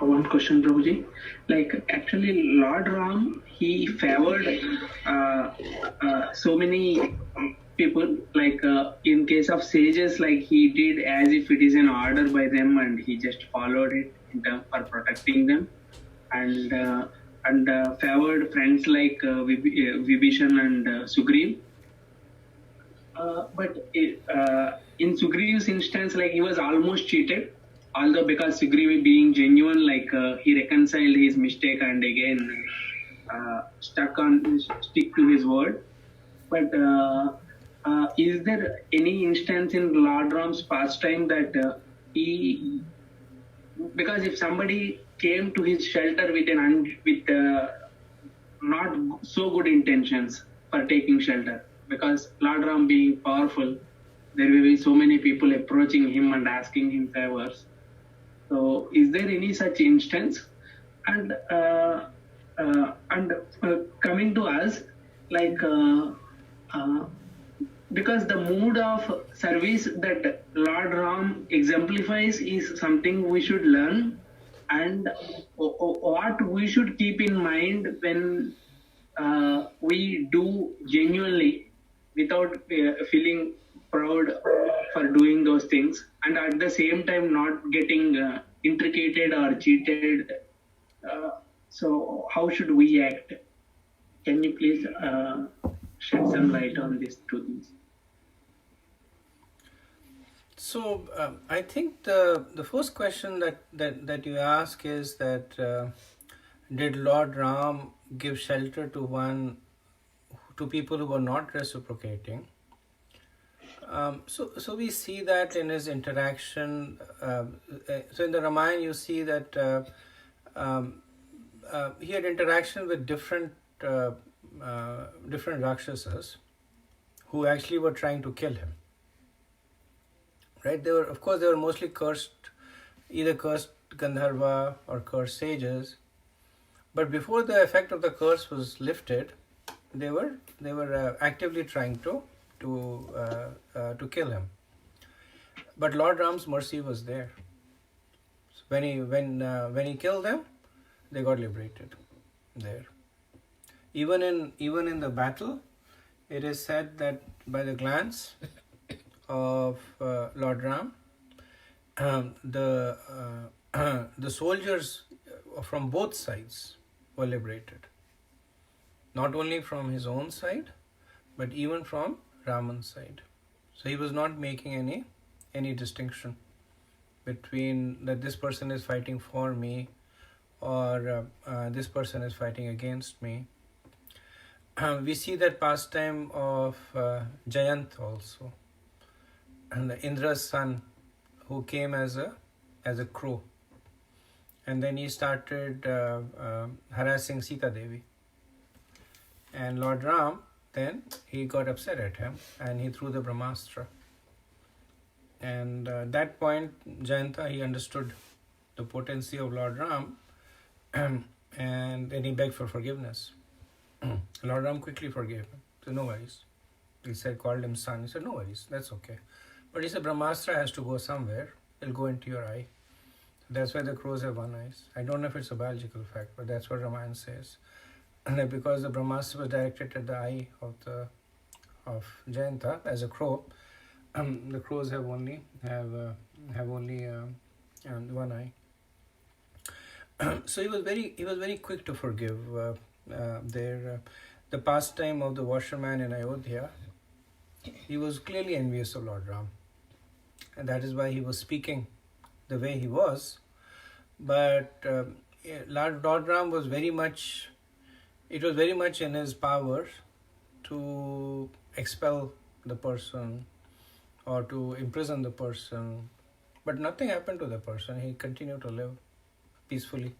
One question, Prabhuji. Like, actually, Lord Ram, he favored so many people. Like, in case of sages, like he did as if it is an order by them, and he just followed it in terms for protecting them, and favored friends like Vibhishan and Sugriv. But in Sugriv's instance, like he was almost cheated, although because Sugriv being genuine, like he reconciled his mistake and again stick to his word. But is there any instance in Lord Ram's pastime that because if somebody came to his shelter with not so good intentions for taking shelter, because Lord Ram being powerful, there will be so many people approaching him and asking him favors. So, is there any such instance? And coming to us, like because the mood of service that Lord Ram exemplifies is something we should learn, and what we should keep in mind when we do genuinely, without feeling proud for doing those things, and at the same time not getting intricated or cheated. So how should we act? Can you please shed some light on these two things? So I think the first question that you ask is that did Lord Ram give shelter to people who were not reciprocating? So we see that in his interaction. So in the Ramayana, you see that he had interaction with different Rakshasas who actually were trying to kill him. Right? They were mostly either cursed Gandharva or cursed sages. But before the effect of the curse was lifted, they were actively trying to kill him. But Lord Ram's mercy was there. So when he killed them, they got liberated there. Even in the battle, it is said that by the glance of Lord Ram, the soldiers from both sides were liberated. Not only from his own side, but even from Raman's side. So he was not making any distinction between that this person is fighting for me or this person is fighting against me. We see that pastime of Jayant also, and Indra's son, who came as a crow, and then he started harassing Sita Devi. And Lord Ram, then he got upset at him and he threw the Brahmastra. And at that point, Jayanta, he understood the potency of Lord Ram and then he begged for forgiveness. Lord Ram quickly forgave him. So no worries. He called him son. He said, no worries, that's okay. But he said, Brahmastra has to go somewhere. It'll go into your eye. That's why the crows have one eye. I don't know if it's a biological fact, but that's what Ramayana says. And because the Brahmastra was directed at the eye of Jayanta as a crow, the crows have only one eye. So he was very quick to forgive. The pastime of the washerman in Ayodhya, he was clearly envious of Lord Ram, and that is why he was speaking the way he was. But Lord Ram was very much it was very much in his power to expel the person or to imprison the person, but nothing happened to the person. He continued to live peacefully.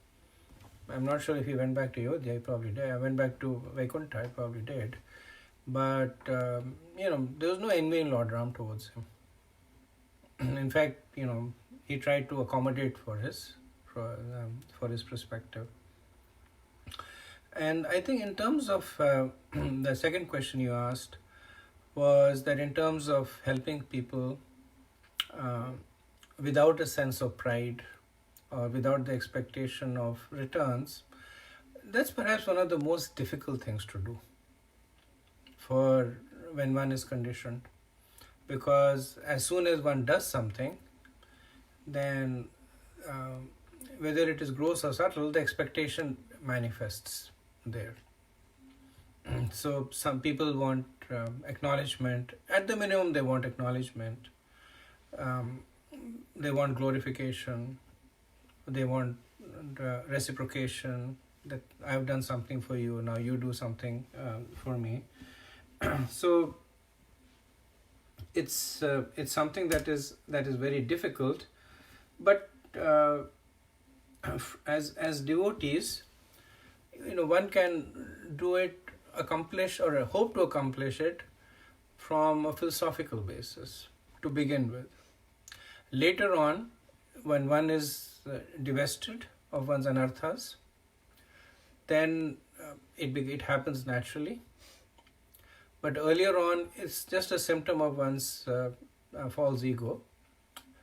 I'm not sure if he went back to Ayodhya. He probably did. I went back to Vaikuntha. He probably did. But there was no envy in Lord Ram towards him. In fact, he tried to accommodate for his perspective. And I think in terms of the second question you asked was that in terms of helping people without a sense of pride or without the expectation of returns, that's perhaps one of the most difficult things to do for when one is conditioned. Because as soon as one does something, then whether it is gross or subtle, the expectation manifests there. So some people want acknowledgement. At the minimum, they want acknowledgement. They want glorification. They want reciprocation, that I've done something for you, now you do something for me. So it's something that is very difficult. But as devotees, one can do it, accomplish or hope to accomplish it from a philosophical basis to begin with. Later on, when one is divested of one's anarthas, then it happens naturally. But earlier on, it's just a symptom of one's false ego.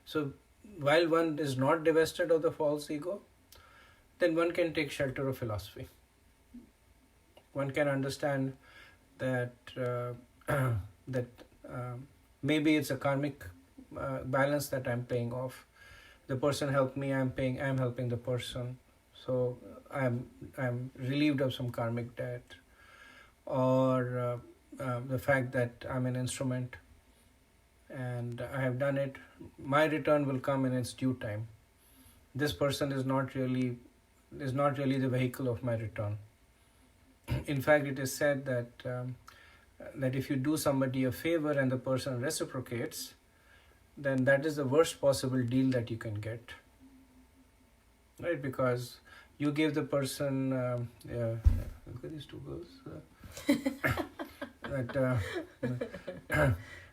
So while one is not divested of the false ego, then one can take shelter of philosophy. One can understand that maybe it's a karmic balance that I'm paying off. The person helped me, I'm helping the person. So I'm relieved of some karmic debt. Or the fact that I'm an instrument and I have done it, my return will come in its due time. This person is not really the vehicle of my return. In fact, it is said that if you do somebody a favor and the person reciprocates, then that is the worst possible deal that you can get, right? Because you gave the person look at these two girls.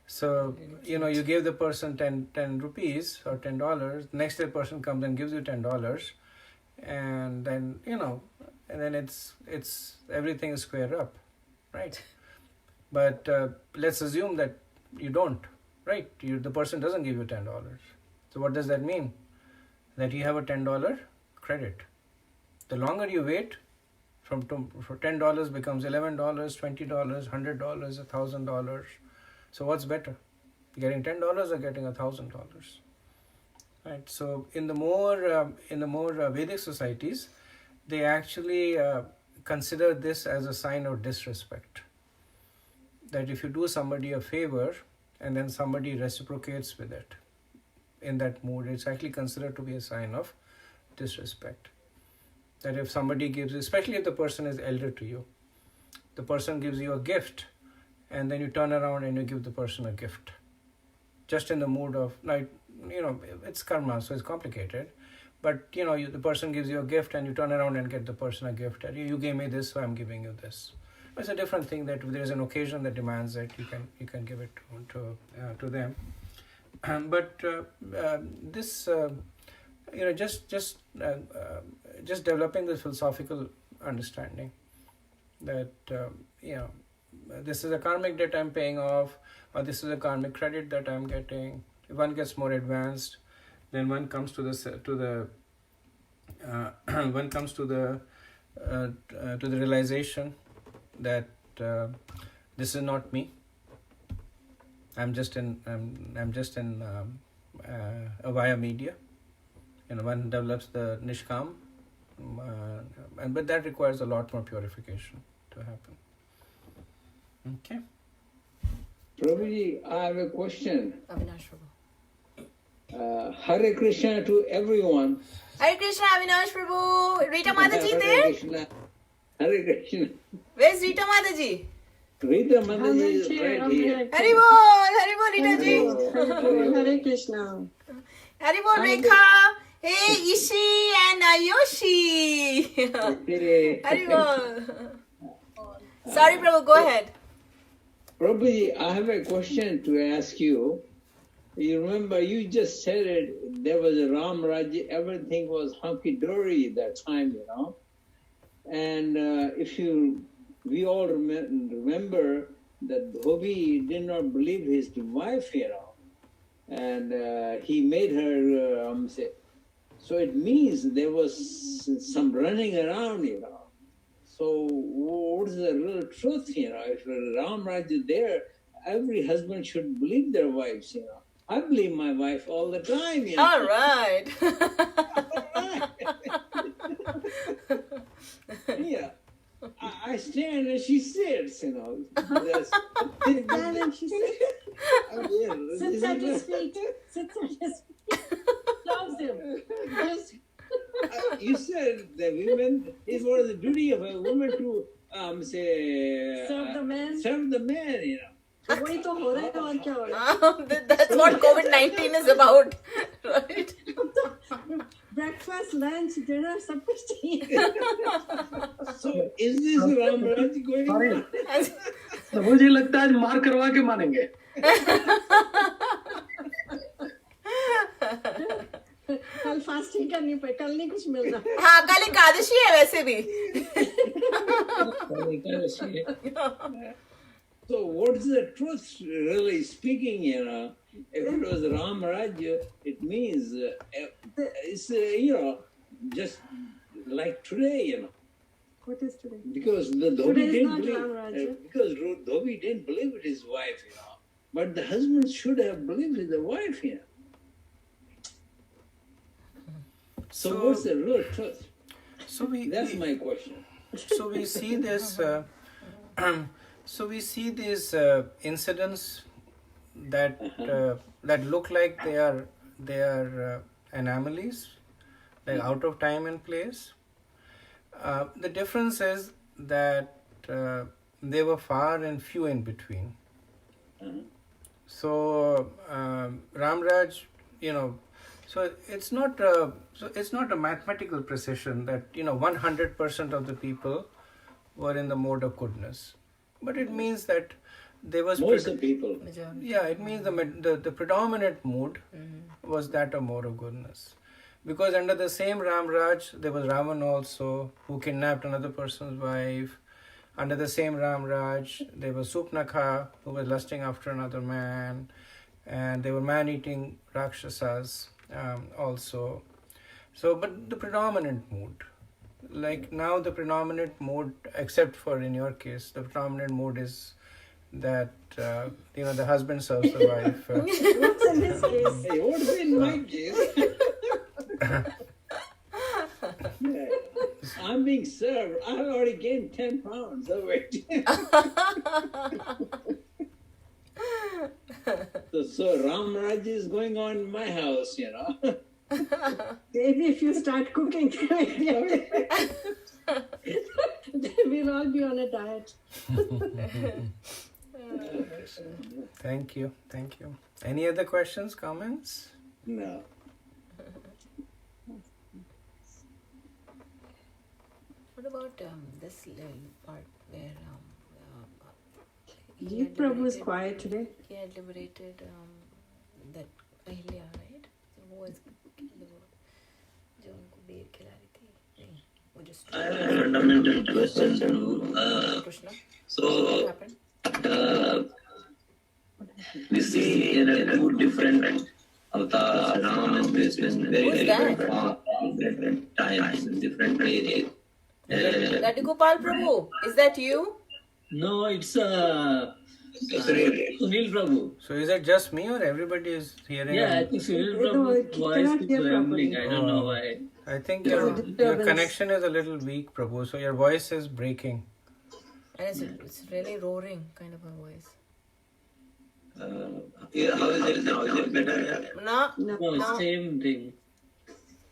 So you gave the person 10 rupees or $10. Next day, the person comes and gives you $10, and then and then it's everything is square up, right? But let's assume that you don't, right? The person doesn't give you $10. So what does that mean? That you have a $10 credit. The longer you wait, for $10 becomes $11, $20, $100, $1,000. So what's better, getting $10 or getting $1,000? Right. So in the more Vedic societies, they actually consider this as a sign of disrespect. That if you do somebody a favor and then somebody reciprocates with it in that mood, it's actually considered to be a sign of disrespect. That if somebody gives, especially if the person is elder to you, the person gives you a gift and then you turn around and you give the person a gift. Just in the mood of, like, it's karma, so it's complicated. But, the person gives you a gift and you turn around and get the person a gift. You gave me this, so I'm giving you this. It's a different thing that if there is an occasion that demands it, you can give it to them. But this, just developing this philosophical understanding that, this is a karmic debt I'm paying off, or this is a karmic credit that I'm getting. If one gets more advanced, then one comes to the realization that this is not me. I'm just in a via media. One develops the nishkam, but that requires a lot more purification to happen. Okay. Prabhuji, I have a question. Avinash Prabhu. Hare Krishna to everyone. Hare Krishna, Avinash Prabhu. Rita Mataji Hare there? Krishna. Hare Krishna. Where's Rita Mataji? Rita Mataji is right here. Haribol, Rita ji. Hare Krishna. Haribol, Rekha. Hey, Ishi and Ayoshi. Haribol. Sorry, Prabhu, go ahead. Prabhuji, I have a question to ask you. You remember, you just said it, there was a Ram Rajya, everything was hunky-dory that time, you know. And we all remember that Dhobi did not believe his wife, you know. And he made her say, so it means there was some running around, you know. So what is the real truth, you know? If Ram Raj is there, every husband should believe their wives, you know. I believe my wife all the time, you know. All right. Yeah. I stand and she sits, you know. Stand and she sits. Sits at his feet. Sits at his feet. Loves him. You said the women, it was the duty of a woman to Serve the man. serve the man, you know. वही तो हो रहा है और क्या हो रहा है? That's what COVID-19 is about, right? Breakfast, lunch, dinner, सब कुछ चाहिए. So is this Ram Raj going on? तो मुझे लगता है आज मार करवा के मानेंगे. कल फास्टिंग करनी पड़े, कल नहीं कुछ मिल रहा. हाँ, कल एकादशी है वैसे भी. So what's the truth, really speaking, you know? If it was Ram Rajya, it means it's, you know, just like today, you know. What is today? Because the Today Dhobi is didn't not believe, Ram Rajya. because Dhobi didn't believe in his wife, you know. But the husband should have believed in the wife, you know. So what's the real truth? That's my question. So we see this. So we see these incidents that that look like they are anomalies, like out of time and place. The difference is that they were far and few in between. So Ramraj, you know, so it's not a mathematical precision that 100% of the people were in the mode of goodness. But it means that there was most of the people. Yeah, it means the predominant mood was that of mode of goodness, because under the same Ram Raj there was Ravan also, who kidnapped another person's wife. Under the same Ram Raj there was Supnakha, who was lusting after another man, and there were man-eating Rakshasas also. So, but the predominant mood. Like now the predominant mode, except for in your case, the predominant mode is that the husband serves the wife. What's in his case? Hey, what's in my case? Yeah. I'm being served. I've already gained 10 pounds of weight. So Ram Raj is going on in my house, you know. Maybe if you start cooking, we'll all be on a diet. Thank you. Any other questions, comments? No. What about this part where Jeet Prabhu is quiet today. he had liberated that Ahilya, right? So who was जो उनको बेर खिला रही थी? नहीं, वो just I have a fundamental question to Krishna. so What happened? we see in a two different avatars, Ram and Krishna in very Who's that? different forms, different times, in different areas. Gopal Prabhu, is that you? No, it's Sunil Prabhu. So is it just me or everybody is hearing? Yeah, I think Sunil No, Prabhu's he voice cannot is hear rambling. properly. I don't know why. I think There's a your disturbance. connection is a little weak, Prabhu. So your voice is breaking. And it's really roaring kind of a voice. Yeah, how is it now? Is it better? No, No, no. same thing.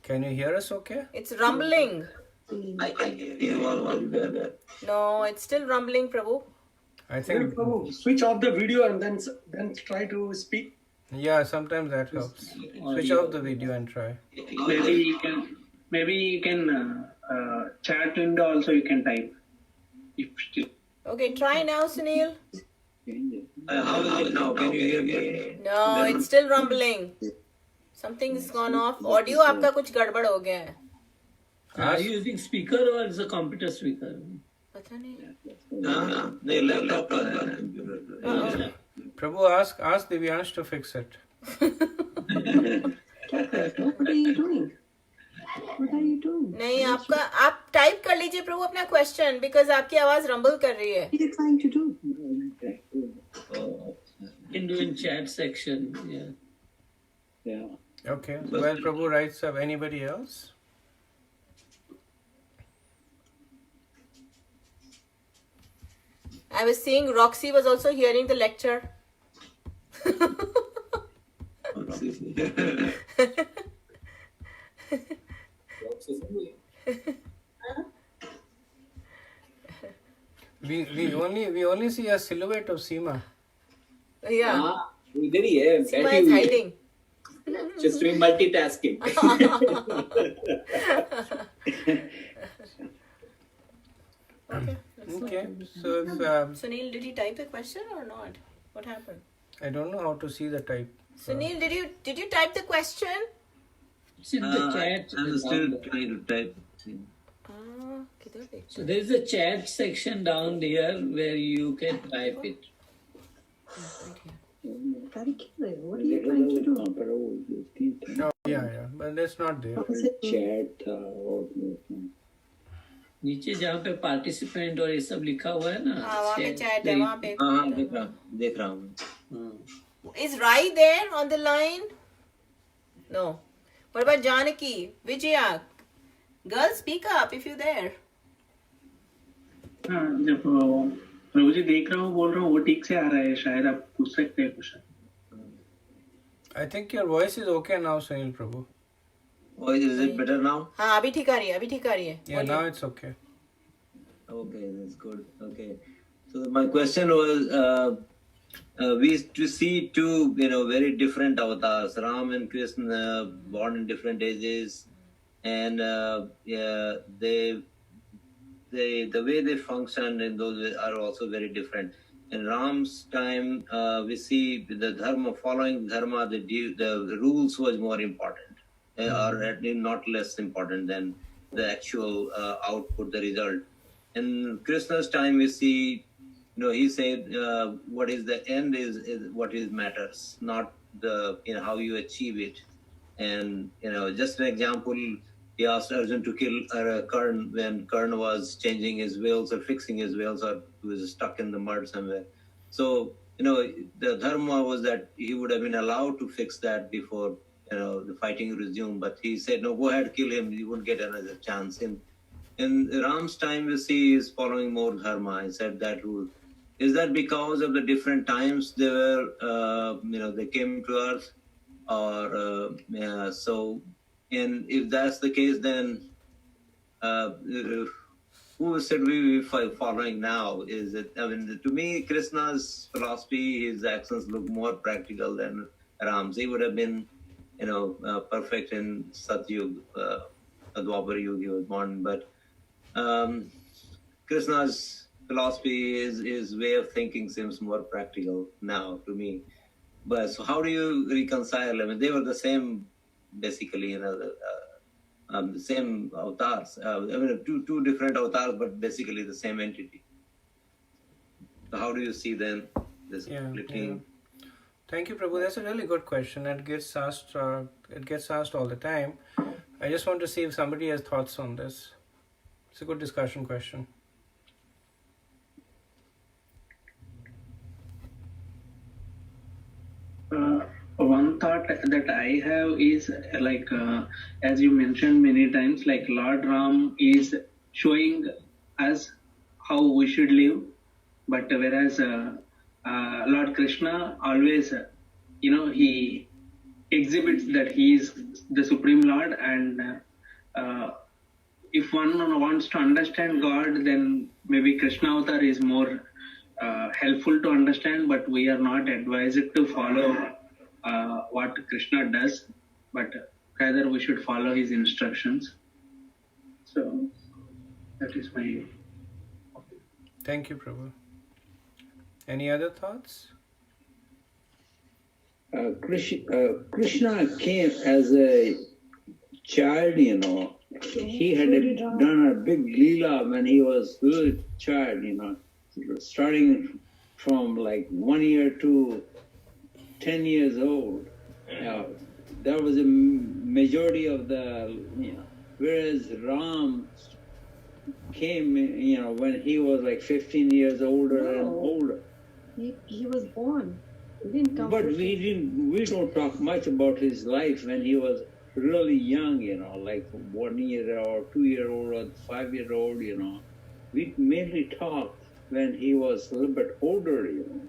Can you hear us okay? It's rumbling. I hear you all well. No, it's still rumbling, Prabhu. I think, Prabhu, switch off the video and then try to speak. yeah, sometimes that helps. Switch off the video and try. Maybe you can chat window also you can type. If still. Okay, try now, Sunil. How is it now? Can you hear me? No, it's still rumbling. Something's gone off. Audio आपका कुछ गड़बड़ हो गया है. Are you using speaker or is a computer speaker? पता नहीं. The laptop or the computer. Prabhu, ask Divyansh to fix it. What are you doing? What are you doing? नहीं आप टाइप कर लीजिए प्रभु अपना क्वेश्चन because आपकी आवाज rumble कर रही है. What are you trying to do? In doing chat section, yeah. Yeah. Okay. Well, Prabhu writes up. Anybody else? I was seeing Roxy was also hearing the lecture. We only see a silhouette of Seema. Yeah. इधर ही है Seema बैठी is हुई है hiding. just doing multitasking Okay. Okay. So if, Sunil, did you type the question or not? What happened? I don't know how to see the type. Sunil, did you type the question? It's in the chat. I'm still trying to type. किधर देख? So there is a chat section down there where you can type it. What are you trying to do? Oh, yeah. But that's not there. Chat. नीचे जहाँ पे participant और ये सब लिखा हुआ है ना. हाँ वहाँ पे chat है वहाँ पे. हाँ देख रहा हूँ. Is Rai there on the line? No. What about Janaki? Vijaya? Girls, speak up if you're there. हाँ जब प्रभु जी देख रहा हूँ बोल रहा हूँ वो ठीक से आ रहा है शायद आप पूछ सकते हैं question. I think your voice is okay now, Sunil Prabhu. Voice, is it better now? हाँ अभी ठीक आ रही है. Yeah, now it's okay. Okay, that's good. Okay. So my question was, we used to see two, very different avatars, Ram and Krishna, born in different ages, and the way they function in those are also very different. In Ram's time, we see the dharma, following dharma, the rules was more important, or at least not less important than the actual output, the result. In Krishna's time, we see, he said, what is the end is what is matters, not the how you achieve it. And just an example, he asked Arjun to kill Karn when Karn was changing his wheels or fixing his wheels, or he was stuck in the mud somewhere. So the dharma was that he would have been allowed to fix that before the fighting resumed, but he said, no, go ahead, kill him, you won't get another chance. In Ram's time, we see he's following more dharma. He said that rule. Is that because of the different times they were, they came to earth, or so? And if that's the case, then who should we be following now? Is it? I mean, to me, Krishna's philosophy, his actions look more practical than Ram's. He would have been, perfect in Satyug, Dwapar Yuga he was born, but Krishna's philosophy, his way of thinking seems more practical now to me. But so how do you reconcile? I mean, they were the same, basically, the same avatars. Two different avatars, but basically the same entity. So how do you see then this splitting? Yeah. Thank you, Prabhu. That's a really good question. It gets asked all the time. I just want to see if somebody has thoughts on this. It's a good discussion question. One thought that I have is as you mentioned many times, like Lord Ram is showing us how we should live, but whereas Lord Krishna always, he exhibits that he is the Supreme Lord, and if one wants to understand God, then maybe Krishna Avatar is more helpful to understand, but we are not advised to follow what Krishna does, but rather we should follow his instructions. So that is my. Thank you, Prabhu. Any other thoughts? Krishna came as a child, you know. He had done a big leela when he was a little child, you know, starting from like 1 year to 10 years old. That was a majority of the, you know, whereas Ram came, you know, when he was like 15 years older and older. He was born. He didn't come. But we don't talk much about his life when he was really young, you know, like 1 year or 2 year old or 5 year old, you know. We mainly talk when he was a little bit older, you know.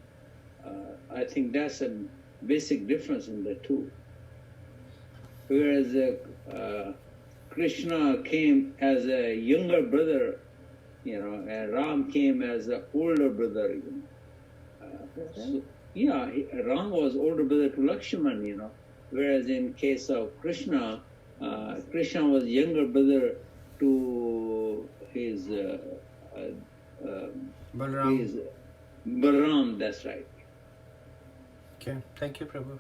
I think that's a basic difference in the two. Whereas Krishna came as a younger brother, you know, and Ram came as an older brother, you know. So, yeah, Ram was older brother to Lakshman, you know. Whereas in case of Krishna, Krishna was younger brother to his Balaram. Balaram, that's right. Okay, thank you, Prabhu.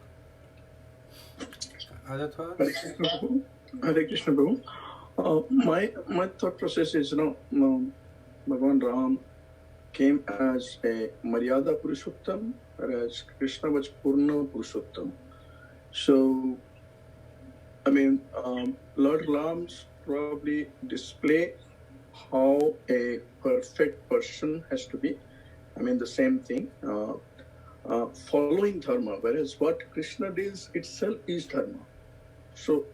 Other thoughts? Hare Krishna Prabhu. My thought process is, you know, Bhagavan Ram came as a Maryada Purushottam, whereas Krishna was Purna Purushottam. So, I mean, Lord Ram's probably display how a perfect person has to be. I mean, the same thing, following dharma, whereas what Krishna does itself is dharma. So,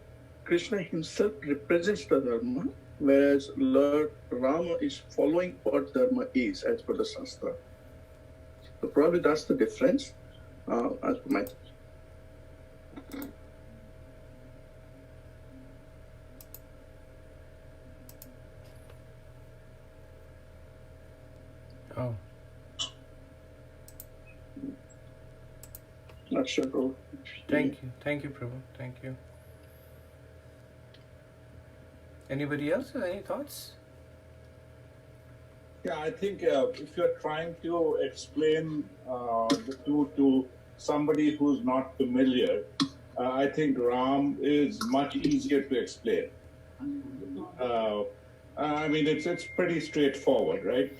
Krishna himself represents the dharma, whereas Lord Rama is following what dharma is as per the Shastra. So, probably that's the difference as per my thought. Oh. Not sure, Prabhu. Thank you, Prabhu. Thank you. Anybody else? Any thoughts? Yeah, I think if you're trying to explain the two to somebody who's not familiar, I think Ram is much easier to explain. I mean, it's pretty straightforward, right?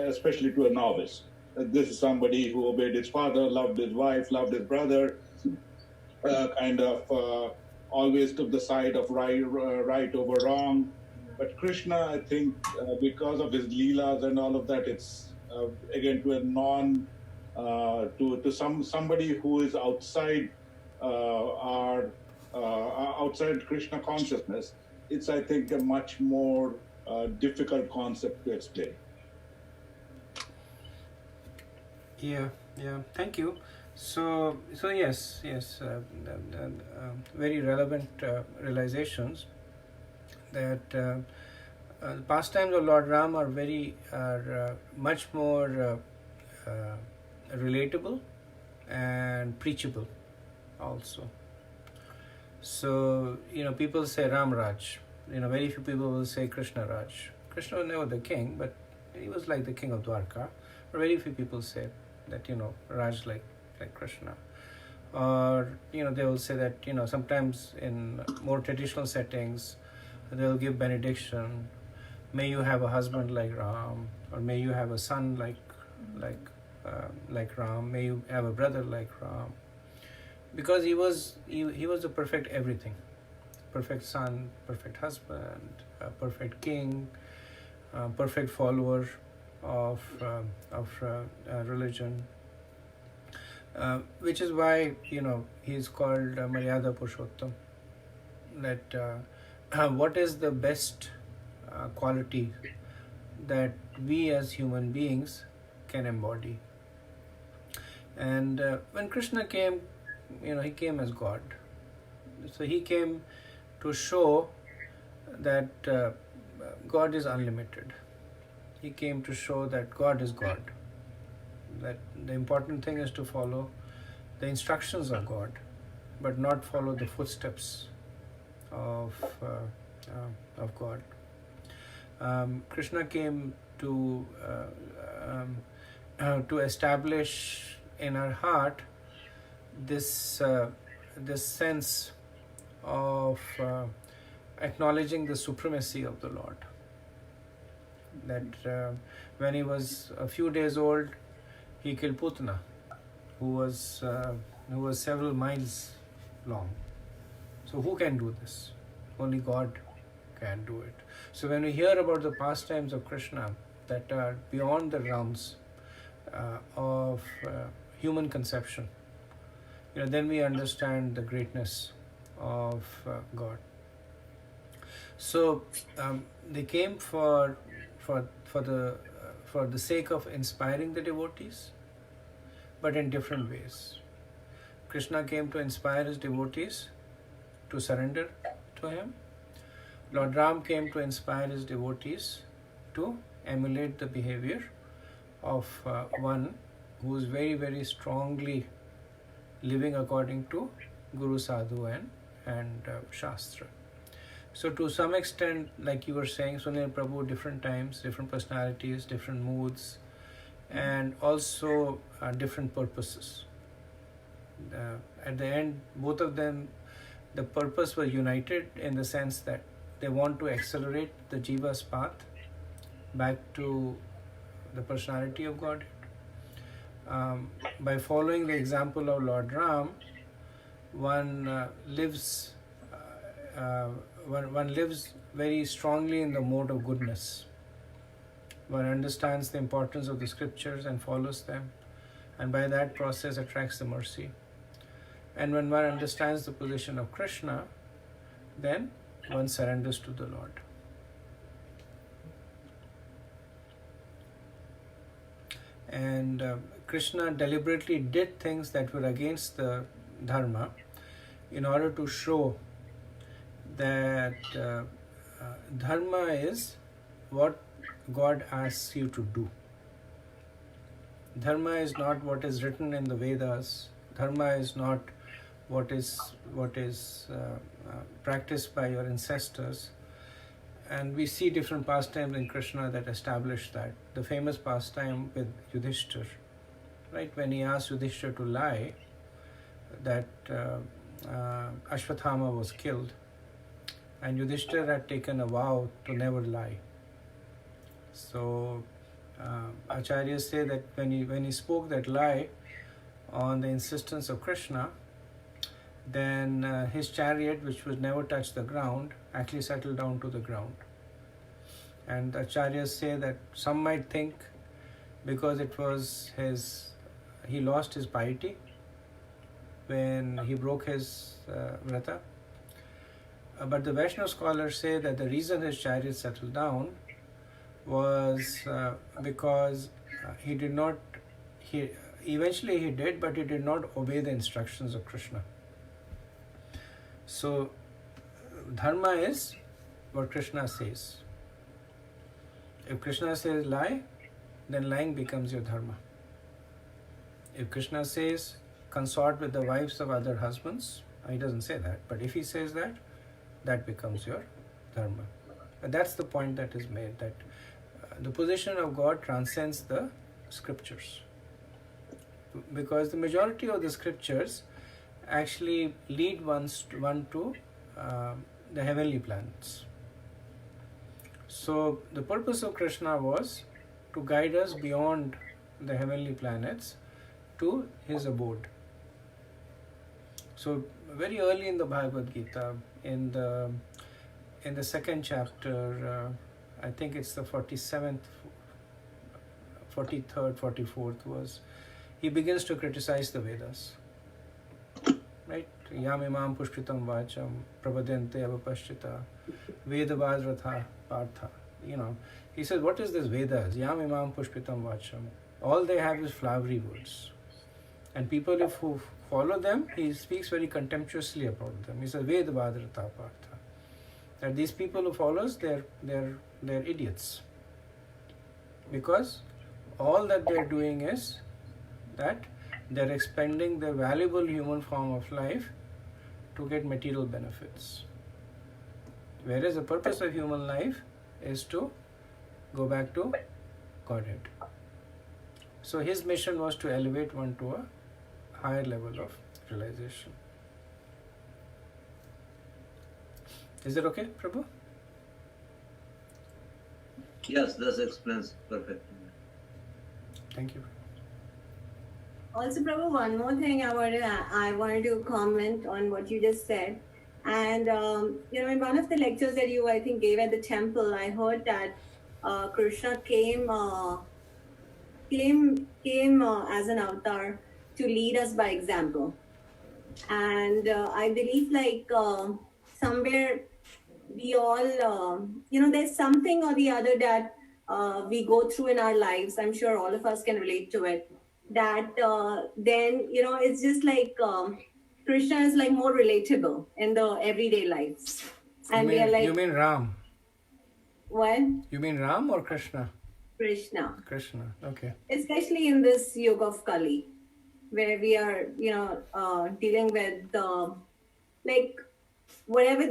Especially to a novice. This is somebody who obeyed his father, loved his wife, loved his brother, kind of always took the side of right over wrong. But Krishna, I think, because of his leelas and all of that, it's again to a to somebody who is outside outside Krishna consciousness. It's, I think, a much more difficult concept to explain. Yeah. Thank you. So yes, very relevant realizations that the pastimes of Lord Ram are much more relatable and preachable also. So, you know, people say Ram Raj. You know, very few people will say Krishna Raj. Krishna was never the king, but he was like the king of Dwarka. But very few people say that, you know, Raj like Krishna. Or, you know, they will say that, you know, sometimes in more traditional settings, they'll give benediction. May you have a husband like Ram, or may you have a son like Ram. May you have a brother like Ram. Because he was the perfect everything, perfect son, perfect husband, perfect king, perfect follower of religion, which is why, you know, he is called Maryada Purushottam. That what is the best quality that we as human beings can embody. And when Krishna came, you know, he came as God. So he came to show that God is unlimited. He came to show that God is God. That the important thing is to follow the instructions of God, but not follow the footsteps of God. Krishna came to establish in our heart this sense of acknowledging the supremacy of the Lord. That when he was a few days old, he killed Putana, who was several miles long. So who can do this? Only God can do it. So when we hear about the pastimes of Krishna that are beyond the realms of human conception, then we understand the greatness of God. So they came for the sake of inspiring the devotees, but in different ways. Krishna came to inspire his devotees to surrender to him. Lord Ram came to inspire his devotees to emulate the behavior of one who is very, very strongly living according to Guru, Sadhu and Shastra. So to some extent, like you were saying, Sunil Prabhu, different times, different personalities, different moods, and also different purposes. At the end, both of them, the purpose was united in the sense that they want to accelerate the Jiva's path back to the personality of God. By following the example of Lord Ram, one lives very strongly in the mode of goodness. One understands the importance of the scriptures and follows them, and by that process attracts the mercy. And when one understands the position of Krishna, then one surrenders to the Lord. And Krishna deliberately did things that were against the dharma in order to show that dharma is what God asks you to do. Dharma is not what is written in the Vedas. Dharma is not what is practiced by your ancestors. And we see different pastimes in Krishna that establish that. The famous pastime with Yudhishthir, right? When he asked Yudhishthir to lie, that Ashwathama was killed, and Yudhishthir had taken a vow to never lie. So Acharyas say that when he spoke that lie on the insistence of Krishna, then his chariot, which would never touch the ground, actually settled down to the ground. And Acharyas say that some might think because it was he lost his piety when he broke his vrata. But the Vaishnava scholars say that the reason his chariot settled down was because he did not, eventually he did, but he did not obey the instructions of Krishna. So dharma is what Krishna says. If Krishna says lie, then lying becomes your dharma. If Krishna says consort with the wives of other husbands, he doesn't say that, but if he says that, that becomes your dharma. And that's the point that is made, that the position of God transcends the scriptures. Because the majority of the scriptures actually lead one to the heavenly planets. So the purpose of Krishna was to guide us beyond the heavenly planets to his abode. So very early in the Bhagavad Gita, in the second chapter, I think it's the 47th, 43rd, 44th verse, he begins to criticize the Vedas. Right? Yam imam pushpitam vacham prabhadyante avapaschita vedavad ratha partha. He says, what is this Vedas? Yam imam pushpitam vacham. All they have is flowery words. And people who follow them, he speaks very contemptuously about them. He says, vedavad ratha partha. that these people who follows, they're idiots, because all that they're doing is that they're expending their valuable human form of life to get material benefits, whereas the purpose of human life is to go back to Godhead. So his mission was to elevate one to a higher level of realization. Is it okay, Prabhu? Yes, this explains perfectly. Thank you. Also, Prabhu, one more thing I wanted to comment on what you just said. And, in one of the lectures that you, I think, gave at the temple, I heard that Krishna came as an avatar to lead us by example. And I believe somewhere we all, there's something or the other that we go through in our lives. I'm sure all of us can relate to it. That then, it's just Krishna is more relatable in the everyday lives. And you mean Ram? What? You mean Ram or Krishna? Krishna. Krishna, okay. Especially in this Yuga of Kali, where we are, dealing with whatever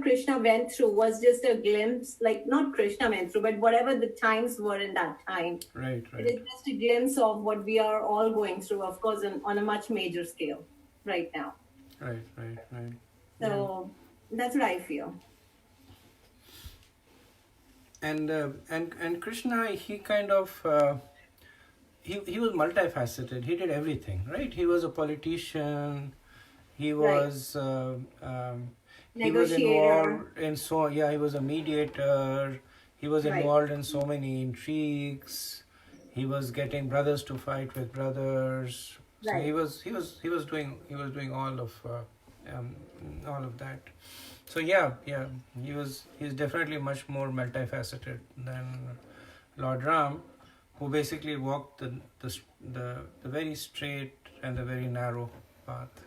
Krishna went through was just a glimpse, not Krishna went through, but whatever the times were in that time. Right. It is just a glimpse of what we are all going through, of course, on a much major scale right now. Right. So that's what I feel. And Krishna, he kind of he was multifaceted. He did everything, right? He was a politician. He was he was involved in he was a mediator. He was involved in so many intrigues. He was getting brothers to fight with brothers. So he was doing all of that. So he's definitely much more multifaceted than Lord Ram, who basically walked the very straight and the very narrow path.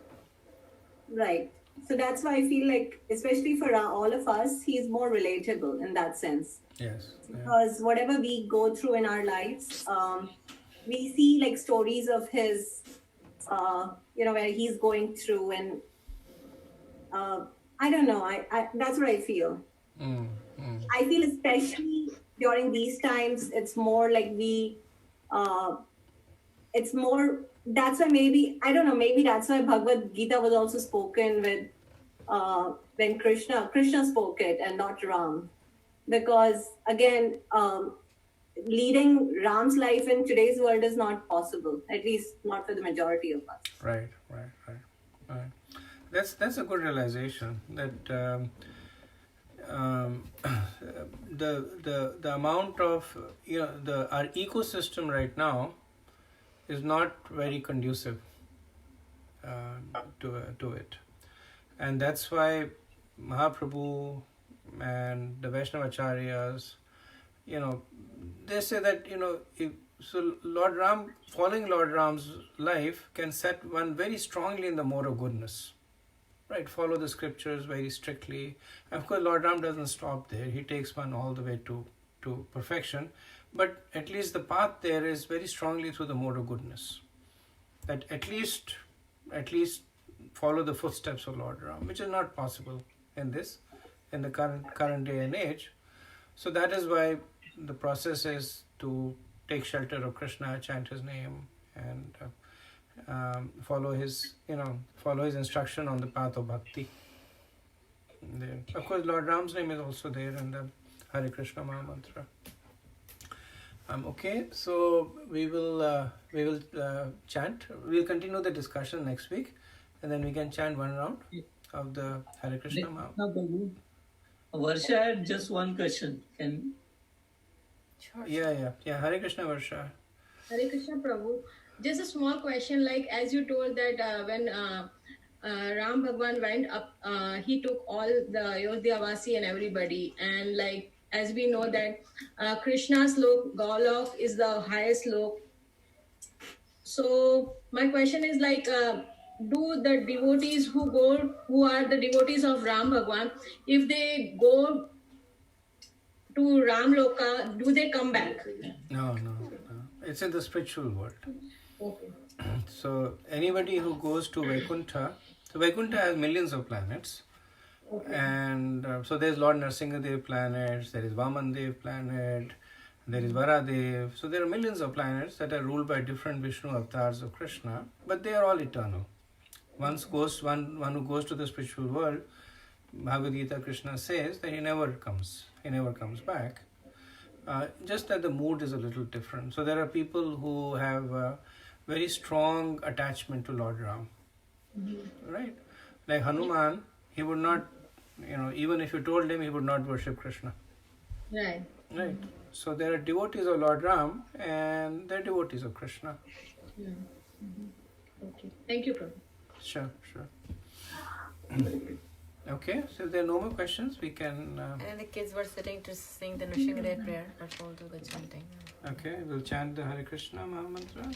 Right. So that's why I feel especially for all of us, he's more relatable in that sense. Yes. Because whatever we go through in our lives, we see stories of his, where he's going through, and I don't know. I that's what I feel. I feel especially during these times, it's more it's more. That's why maybe that's why Bhagavad Gita was also spoken with when Krishna spoke it and not Ram, because again, leading Ram's life in today's world is not possible, at least not for the majority of us. Right. That's a good realization that the amount of our ecosystem right now is not very conducive to it, and that's why Mahaprabhu and the Vaishnava Acharyas, they say that Lord Ram, following Lord Ram's life can set one very strongly in the mode of goodness, right? Follow the scriptures very strictly. And of course, Lord Ram doesn't stop there; he takes one all the way to perfection. But at least the path there is very strongly through the mode of goodness. That at least follow the footsteps of Lord Ram, which is not possible in the current day and age. So that is why the process is to take shelter of Krishna, chant his name, and follow his instruction on the path of bhakti. There. Of course, Lord Ram's name is also there in the Hare Krishna Maha Mantra. Okay, so we will chant. We'll continue the discussion next week, and then we can chant one round of the Hare Krishna Maha. Varsha had just one question. Sure. Yeah. Hare Krishna, Varsha. Hare Krishna, Prabhu. Just a small question, as you told that when Ram Bhagwan went up, he took all the Ayodhyavasi and everybody, and as we know that Krishna's lok, Golok, is the highest lok. So my question is do the devotees who are the devotees of Ram Bhagwan, if they go to Ram Loka, do they come back? No. It's in the spiritual world. Okay. So anybody who goes to Vaikuntha, so Vaikuntha has millions of planets. And so there's Lord Nrsimhadev planets, there is Vamandev planet, there is Varadev. So there are millions of planets that are ruled by different Vishnu avatars of Krishna, but they are all eternal. One who goes to the spiritual world, Bhagavad Gita, Krishna says that he never comes back. Just that the mood is a little different. So there are people who have a very strong attachment to Lord Ram, right? Like Hanuman, he would not, even if you told him, he would not worship Krishna. Right. Right. So there are devotees of Lord Ram and there are devotees of Krishna. Okay. Thank you, Prabhu. Sure. Okay, so if there are no more questions, we can... And the kids were sitting to sing the Nrsimhadev prayer, but we'll do the chanting. Okay, we'll chant the Hare Krishna Maha Mantra.